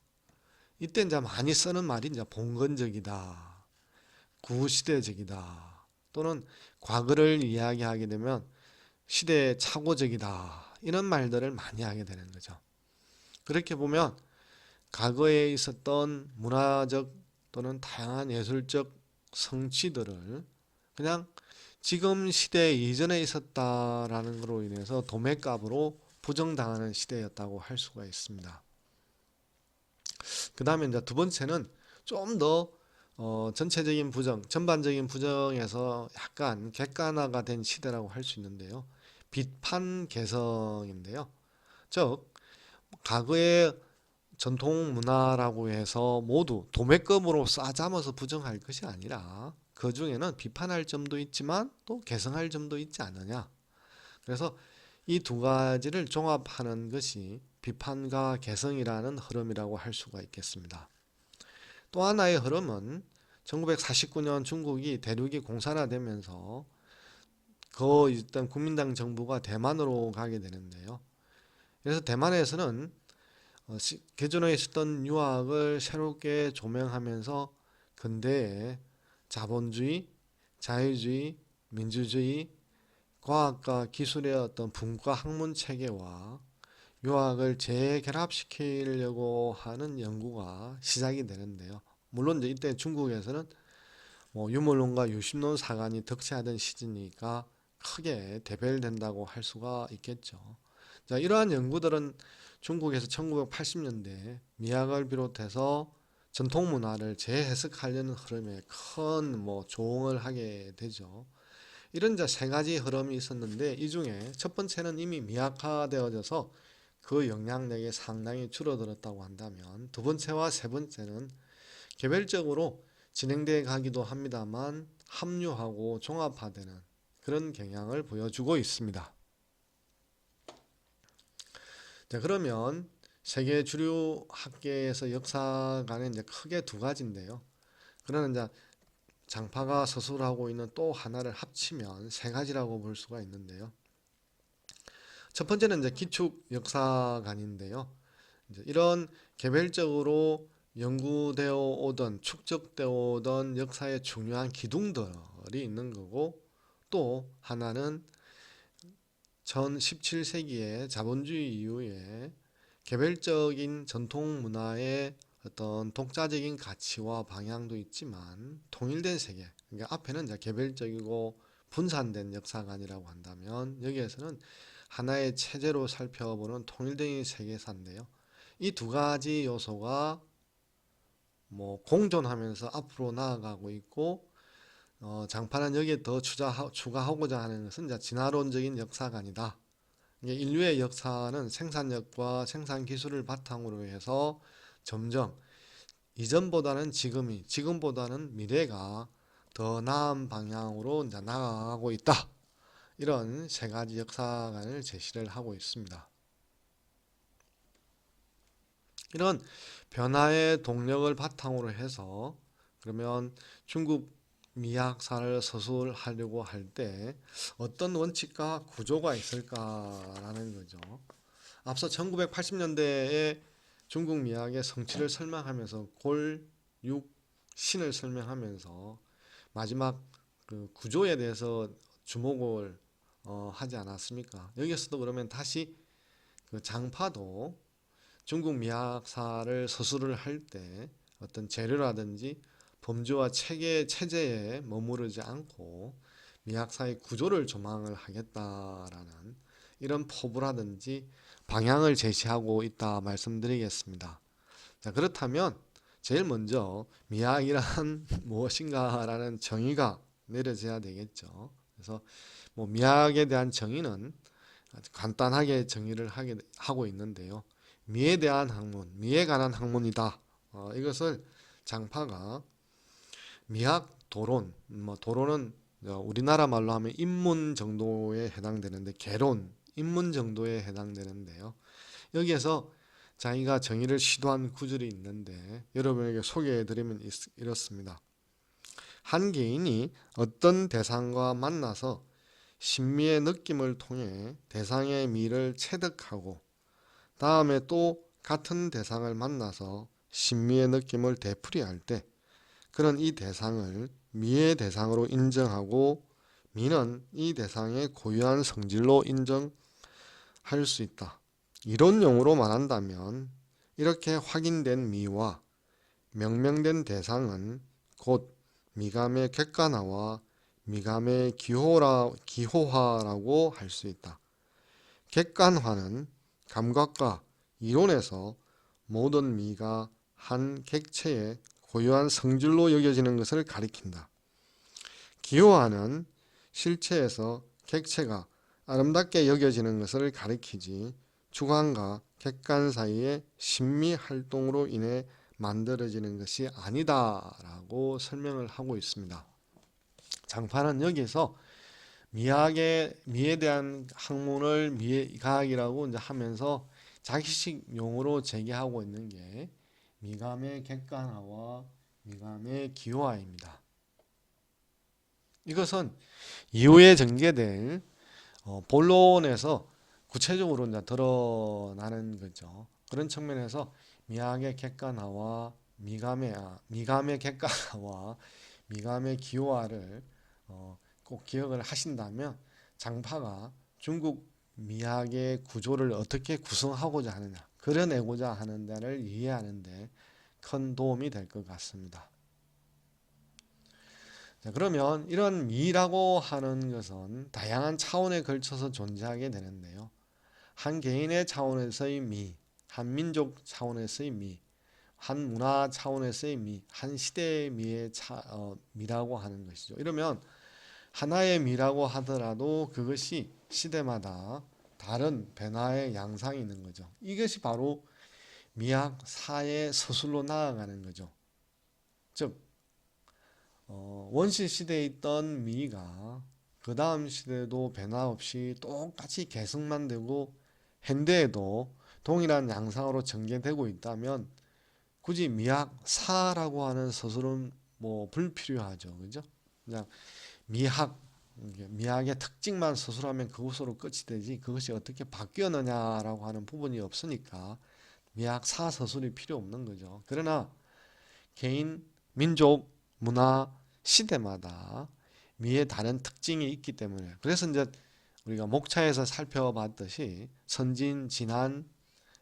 이때 이제 많이 쓰는 말이 이제 봉건적이다, 구시대적이다, 또는 과거를 이야기하게 되면 시대 착오적이다, 이런 말들을 많이 하게 되는 거죠. 그렇게 보면 과거에 있었던 문화적 또는 다양한 예술적 성취들을 그냥 지금 시대 이전에 있었다라는 것으로 인해서 도매값으로 부정당하는 시대였다고 할 수가 있습니다. 그 다음에 이제 두 번째는 좀 더 전체적인 부정, 전반적인 부정에서 약간 객관화가 된 시대라고 할 수 있는데요. 비판 개성인데요. 즉 과거의 전통 문화라고 해서 모두 도매금으로 싸잡아서 부정할 것이 아니라 그 중에는 비판할 점도 있지만 또 개성할 점도 있지 않느냐. 그래서 이 두 가지를 종합하는 것이 비판과 개성이라는 흐름이라고 할 수가 있겠습니다. 또 하나의 흐름은 1949년 중국이 대륙이 공산화되면서 그 있던 국민당 정부가 대만으로 가게 되는데요. 그래서 대만에서는 기존에 있었던 유학을 새롭게 조명하면서 근대의 자본주의, 자유주의, 민주주의, 과학과 기술의 어떤 분과 학문 체계와 유학을 재결합시키려고 하는 연구가 시작이 되는데요. 물론 이제 이때 중국에서는 유물론과 유신론 사관이 득세하던 시기니까 크게 대별된다고 할 수가 있겠죠. 자, 이러한 연구들은 중국에서 1980년대 미학을 비롯해서 전통 문화를 재해석하려는 흐름에 큰 조응을 하게 되죠. 이런 이제 세 가지 흐름이 있었는데 이 중에 첫 번째는 이미 미학화되어져서 그 영향력이 상당히 줄어들었다고 한다면 두 번째와 세 번째는 개별적으로 진행되어 가기도 합니다만 합류하고 종합화되는 그런 경향을 보여주고 있습니다. 자, 그러면 세계 주류 학계에서 역사가는 이제 크게 두 가지인데요. 그러나 이제 장파가 서술하고 있는 또 하나를 합치면 세 가지라고 볼 수가 있는데요. 첫 번째는 이제 기축 역사관인데요. 이제 이런 개별적으로 연구되어 오던 축적되어 오던 역사의 중요한 기둥들이 있는 거고 또 하나는 전 17세기의 자본주의 이후에 개별적인 전통 문화의 어떤 독자적인 가치와 방향도 있지만 통일된 세계, 그러니까 앞에는 이제 개별적이고 분산된 역사관이라고 한다면 여기에서는 하나의 체제로 살펴보는 통일된 세계사인데요. 이 두 가지 요소가 공존하면서 앞으로 나아가고 있고 장파는 여기에 더 추가하고자 하는 것은 이제 진화론적인 역사관이다. 인류의 역사는 생산력과 생산 기술을 바탕으로 해서 점점 이전보다는 지금보다는 미래가 더 나은 방향으로 이제 나아가고 있다. 이런 세 가지 역사관을 제시를 하고 있습니다. 이런 변화의 동력을 바탕으로 해서 그러면 중국 미학사를 서술하려고 할 때 어떤 원칙과 구조가 있을까라는 거죠. 앞서 1980년대에 중국 미학의 성취를 설명하면서 골, 육, 신을 설명하면서 마지막 그 구조에 대해서 주목을 하지 않았습니까? 여기서도 그러면 다시 그 장파도 중국 미학사를 서술을 할 때 어떤 재료라든지 범주와 체제에 머무르지 않고 미학사의 구조를 조망을 하겠다라는 이런 포부라든지 방향을 제시하고 있다 말씀드리겠습니다. 자, 그렇다면 제일 먼저 미학이란 무엇인가라는 정의가 내려져야 되겠죠. 그래서 뭐 미학에 대한 정의는 아주 간단하게 정의를 하고 있는데요. 미에 대한 학문, 미에 관한 학문이다. 이것을 장파가 미학 도론, 도론은 우리나라 말로 하면 인문 정도에 해당되는데 개론, 인문 정도에 해당되는데요. 여기에서 자기가 정의를 시도한 구절이 있는데 여러분에게 소개해드리면 이렇습니다. 한 개인이 어떤 대상과 만나서 신미의 느낌을 통해 대상의 미를 체득하고 다음에 또 같은 대상을 만나서 신미의 느낌을 되풀이할 때 그런 이 대상을 미의 대상으로 인정하고 미는 이 대상의 고유한 성질로 인정할 수 있다. 이론용어로 말한다면 이렇게 확인된 미와 명명된 대상은 곧 미감의 객관화와 미감의 기호화라고 할 수 있다. 객관화는 감각과 이론에서 모든 미가 한 객체의 고유한 성질로 여겨지는 것을 가리킨다. 기호화는 실체에서 객체가 아름답게 여겨지는 것을 가리키지 주관과 객관 사이의 심미 활동으로 인해 만들어지는 것이 아니다라고 설명을 하고 있습니다. 장파는 여기서 미에 대한 학문을 미가학이라고 이제 하면서 자기식 용어로 제기하고 있는 게 미감의 객관화와 미감의 기호화입니다. 이것은 이후에 전개될 본론에서 구체적으로 이제 드러나는 거죠. 그런 측면에서 미학의 객관화와 미감의 객관화와 미감의 기호화를 꼭 기억을 하신다면 장파가 중국 미학의 구조를 어떻게 구성하고자 하느냐, 그려내고자 하는 데를 이해하는 데 큰 도움이 될 것 같습니다. 자, 그러면 이런 미라고 하는 것은 다양한 차원에 걸쳐서 존재하게 되는데요. 한 개인의 차원에서의 미, 한 민족 차원에서의 미, 한 문화 차원에서의 미, 한 시대의 미라고 하는 것이죠. 이러면 하나의 미라고 하더라도 그것이 시대마다 다른 변화의 양상이 있는 거죠. 이것이 바로 미학 사의 서술로 나아가는 거죠. 즉 원시 시대에 있던 미가 그 다음 시대에도 변화 없이 똑같이 계승만 되고 현대에도 동일한 양상으로 전개되고 있다면 굳이 미학사라고 하는 서술은 뭐 불필요하죠. 그죠? 그냥 미학의 특징만 서술하면 그것으로 끝이 되지 그것이 어떻게 바뀌었느냐라고 하는 부분이 없으니까 미학사 서술이 필요 없는 거죠. 그러나 개인, 민족, 문화, 시대마다 미의 다른 특징이 있기 때문에 그래서 이제 우리가 목차에서 살펴봤듯이 선진, 진한,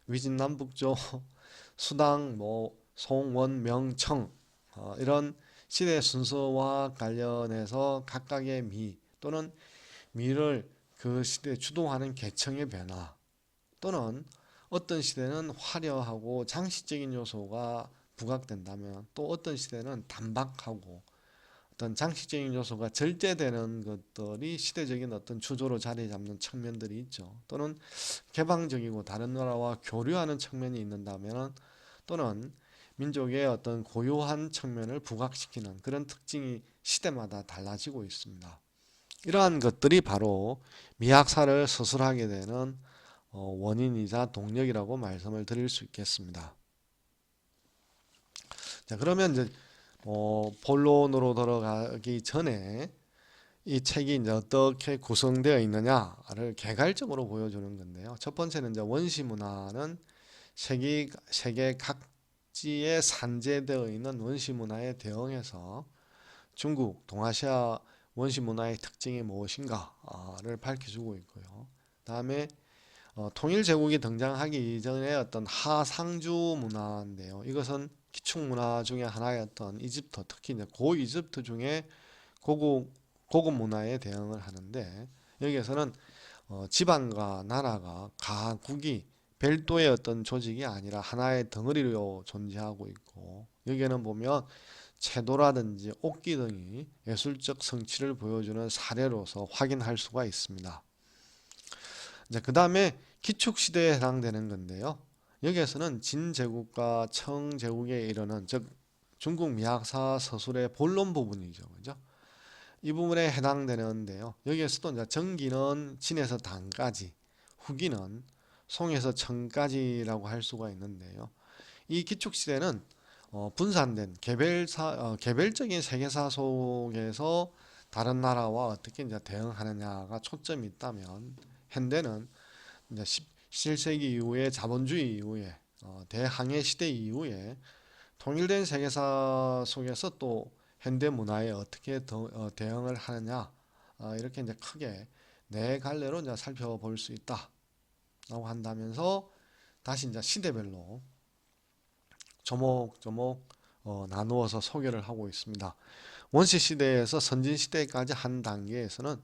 위진남북조, 수당, 송, 원, 명, 청 이런 시대 순서와 관련해서 각각의 미 또는 미를 그 시대에 주도하는 계층의 변화 또는 어떤 시대는 화려하고 장식적인 요소가 부각된다면 또 어떤 시대는 단박하고 어떤 장식적인 요소가 절제되는 것들이 시대적인 어떤 주조로 자리 잡는 측면들이 있죠. 또는 개방적이고 다른 나라와 교류하는 측면이 있는다면 또는 민족의 어떤 고유한 측면을 부각시키는 그런 특징이 시대마다 달라지고 있습니다. 이러한 것들이 바로 미학사를 서술하게 되는 원인이자 동력이라고 말씀을 드릴 수 있겠습니다. 자, 그러면 이제 본론으로 들어가기 전에 이 책이 이제 어떻게 구성되어 있느냐를 개괄적으로 보여주는 건데요. 첫 번째는 이제 원시 문화는 세계 각지에 산재되어 있는 원시 문화에 대응해서 중국, 동아시아 원시 문화의 특징이 무엇인가를 밝혀주고 있고요. 다음에 통일 제국이 등장하기 이전에 어떤 하상주 문화인데요. 이것은 기축 문화 중에 하나였던 이집트, 특히 이제 고 이집트 중에 고급 문화에 대응을 하는데, 여기에서는 지방과 나라가 가국이 별도의 어떤 조직이 아니라 하나의 덩어리로 존재하고 있고, 여기에는 보면 채도라든지 옥기 등이 예술적 성취를 보여주는 사례로서 확인할 수가 있습니다. 이제 그 다음에 기축시대에 해당되는 건데요. 여기에서는 진제국과 청제국에 이르는, 즉 중국 미학사 서술의 본론 부분이죠. 그죠? 이 부분에 해당되는데요. 여기에서도 이제 정기는 진에서 단까지, 후기는 송에서 청까지라고 할 수가 있는데요. 이 기축시대는 분산된 개별적인 세계사 속에서 다른 나라와 어떻게 이제 대응하느냐가 초점이 있다면, 현대는 이제 17세기 이후에 자본주의 이후에 대항해 시대 이후에 통일된 세계사 속에서 또 현대 문화에 어떻게 대응을 하느냐, 이렇게 이제 크게 네 갈래로 이제 살펴볼 수 있다라고 한다면서, 다시 이제 시대별로 조목조목 나누어서 소개를 하고 있습니다. 원시 시대에서 선진 시대까지 한 단계에서는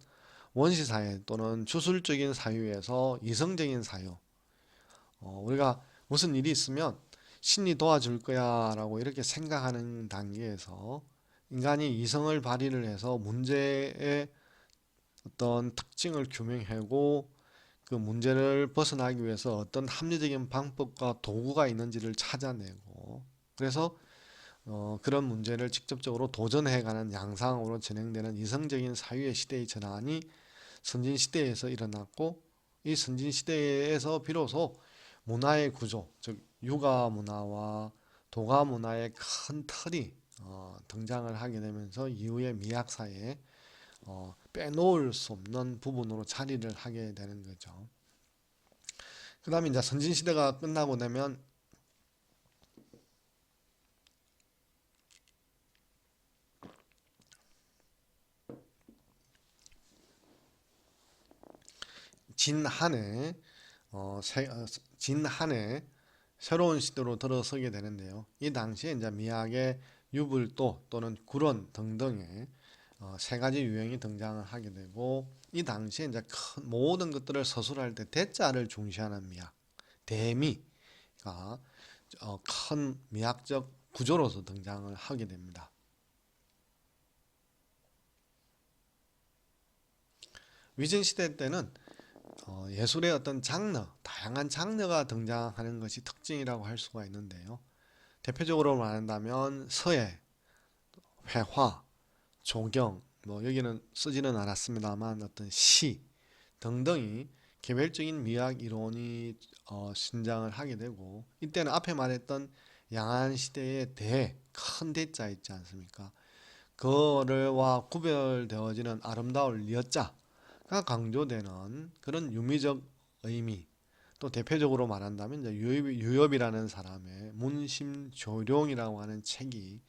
원시 사회 또는 주술적인 사유에서 이성적인 사유, 우리가 무슨 일이 있으면 신이 도와줄 거야 라고 이렇게 생각하는 단계에서 인간이 이성을 발휘를 해서 문제의 어떤 특징을 규명하고 그 문제를 벗어나기 위해서 어떤 합리적인 방법과 도구가 있는지를 찾아내고, 그래서 그런 문제를 직접적으로 도전해가는 양상으로 진행되는 이성적인 사유의 시대의 전환이 선진시대에서 일어났고, 이 선진시대에서 비로소 문화의 구조, 즉 유가문화와 도가문화의 큰 틀이 등장을 하게 되면서 이후의 미학사에 빼놓을 수 없는 부분으로 자리를 하게 되는 거죠. 그 다음에 이제 선진시대가 끝나고 나면 진한해 진한해 새로운 시대로 들어서게 되는데요. 이 당시에 이제 미학의 유불도 또는 구론 등등의 세 가지 유형이 등장을 하게 되고, 이 당시에 이제 큰 모든 것들을 서술할 때 대자를 중시하는 미학, 대미가 큰 미학적 구조로서 등장을 하게 됩니다. 위진 시대 때는 예술의 어떤 장르, 다양한 장르가 등장하는 것이 특징이라고 할 수가 있는데요. 대표적으로 말한다면 서예, 회화, 조경, 뭐 여기는 쓰지는 않았습니다만 어떤 시 등등이 개별적인 미학 이론이 신장을 하게 되고, 이때는 앞에 말했던 양안 시대의 큰 대자 있지 않습니까? 그와 구별되어지는 아름다울 여자가 강조되는 그런 유미적 의미, 또 대표적으로 말한다면 이제 유엽이라는 사람의 문심조룡이라고 하는 책이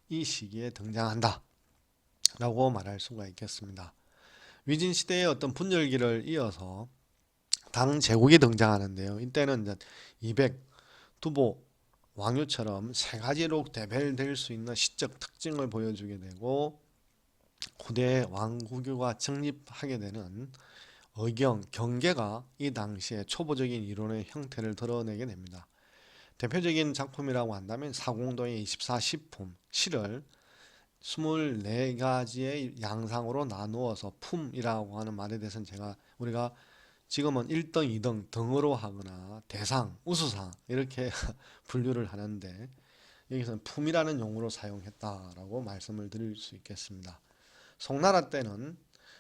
이 시기에 등장한다 라고 말할 수가 있겠습니다. 위진 시대의 어떤 분열기를 이어서 당 제국이 등장하는데요. 이때는 이제 이백, 두보, 왕유처럼 세 가지로 대별될 수 있는 시적 특징을 보여주게 되고, 후대 왕후교가 정립하게 되는 의경, 경계가 이 당시에 초보적인 이론의 형태를 드러내게 됩니다. 대표적인 작품이라고 한다면 사공도의 24시품, 시를 24가지의 양상으로 나누어서 품이라고 하는 말에 대해서는 우리가 지금은 1등, 2등 등으로 하거나 대상, 우수상 이렇게 분류를 하는데, 여기서는 품이라는 용어로 사용했다라고 말씀을 드릴 수 있겠습니다. 송나라 때는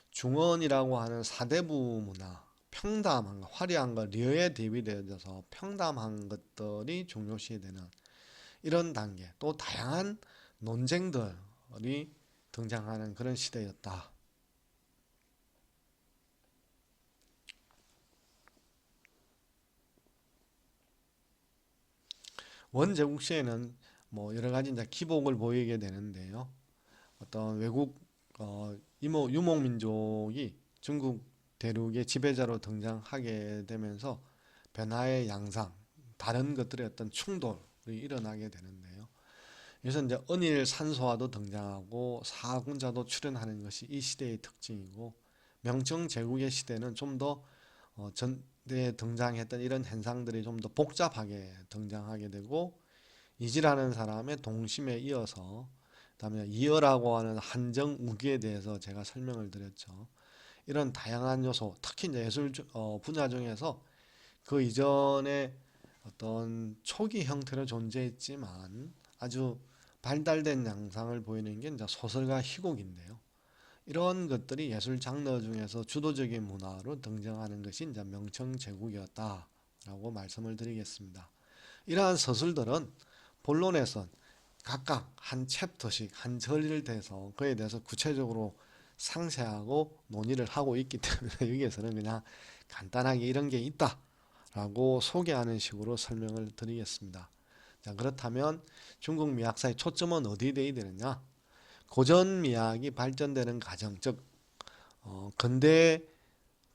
중언이라고 하는 사대부 문화, 평담한 것, 화려한 것, 려에 대비되어져서 평담한 것들이 중요시되는 이런 단계, 또 다양한 논쟁들이 등장하는 그런 시대였다. 원제국 시에는 뭐 여러 가지 이제 기복을 보이게 되는데요. 어떤 외국 유목민족이 중국 대륙의 지배자로 등장하게 되면서 변화의 양상, 다른 것들의 어떤 충돌이 일어나게 되는데요. 그래서 이제 은일 산소화도 등장하고 사군자도 출현하는 것이 이 시대의 특징이고, 명청 제국의 시대는 좀 더 전대에 등장했던 이런 현상들이 좀 더 복잡하게 등장하게 되고, 이지라는 사람의 동심에 이어서 그다음에 이어라고 하는 한정 우기에 대해서 제가 설명을 드렸죠. 이런 다양한 요소, 특히 이제 예술 분야 중에서 그 이전에 어떤 초기 형태로 존재했지만 아주 발달된 양상을 보이는 게 이제 소설과 희곡인데요. 이런 것들이 예술 장르 중에서 주도적인 문화로 등장하는 것이 이제 명청제국이었다라고 말씀을 드리겠습니다. 이러한 서술들은 본론에선 각각 한 챕터씩 한 절을 대서 그에 대해서 구체적으로 상세하고 논의를 하고 있기 때문에 여기에서는 그냥 간단하게 이런 게 있다라고 소개하는 식으로 설명을 드리겠습니다. 자, 그렇다면 중국 미학사의 초점은 어디에 되어야 되느냐? 고전 미학이 발전되는 과정, 즉 근대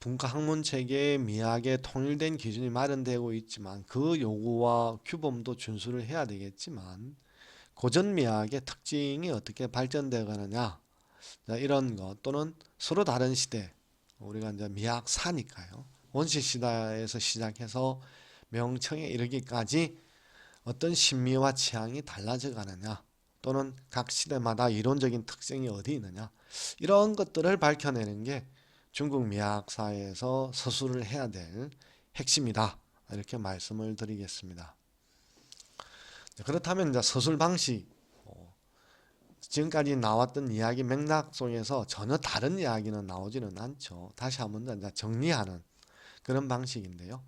분과 학문 체계의 미학의 통일된 기준이 마련되고 있지만 그 요구와 규범도 준수를 해야 되겠지만, 고전 미학의 특징이 어떻게 발전되거느냐, 이런 것, 또는 서로 다른 시대, 우리가 이제 미학사니까요. 원시 시대에서 시작해서 명청에 이르기까지 어떤 신미와 취향이 달라져 가느냐, 또는 각 시대마다 이론적인 특징이 어디 있느냐, 이런 것들을 밝혀내는 게 중국 미학사에서 서술을 해야 될 핵심이다, 이렇게 말씀을 드리겠습니다. 그렇다면 이제 서술 방식, 지금까지 나왔던 이야기 맥락 속에서 전혀 다른 이야기는 나오지는 않죠. 다시 한번 이제 정리하는 그런 방식인데요.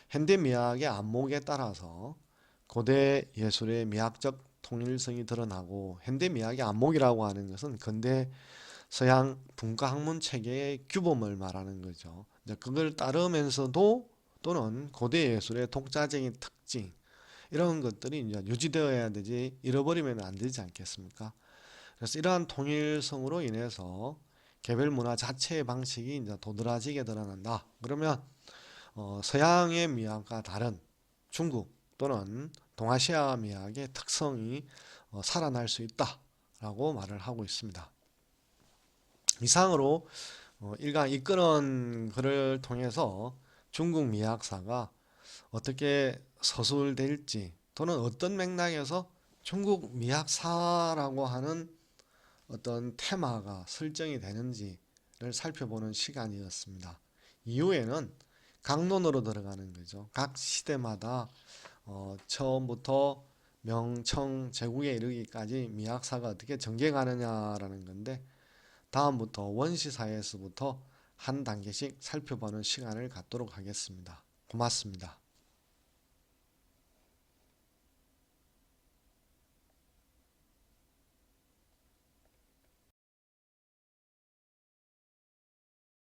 현대 미학의 안목에 따라서 고대 예술의 미학적 통일성이 드러나고, 현대 미학의 안목이라고 하는 것은 근대 서양 분과 학문 체계의 규범을 말하는 거죠. 그걸 따르면서도 또는 고대 예술의 독자적인 특징, 이런 것들이 이제 유지되어야 되지, 잃어버리면 안 되지 않겠습니까? 그래서 이러한 통일성으로 인해서 개별 문화 자체의 방식이 이제 도드라지게 드러난다. 그러면 서양의 미학과 다른 중국 또는 동아시아 미학의 특성이 살아날 수 있다라고 말을 하고 있습니다. 이상으로 일간 이끄는 글을 통해서 중국 미학사가 어떻게 서술될지, 또는 어떤 맥락에서 중국 미학사라고 하는 어떤 테마가 설정이 되는지를 살펴보는 시간이었습니다. 이후에는 강론으로 들어가는 거죠. 각 시대마다 처음부터 명청 제국에 이르기까지 미학사가 어떻게 전개가느냐라는 건데, 다음부터 원시사에서부터 한 단계씩 살펴보는 시간을 갖도록 하겠습니다. 고맙습니다.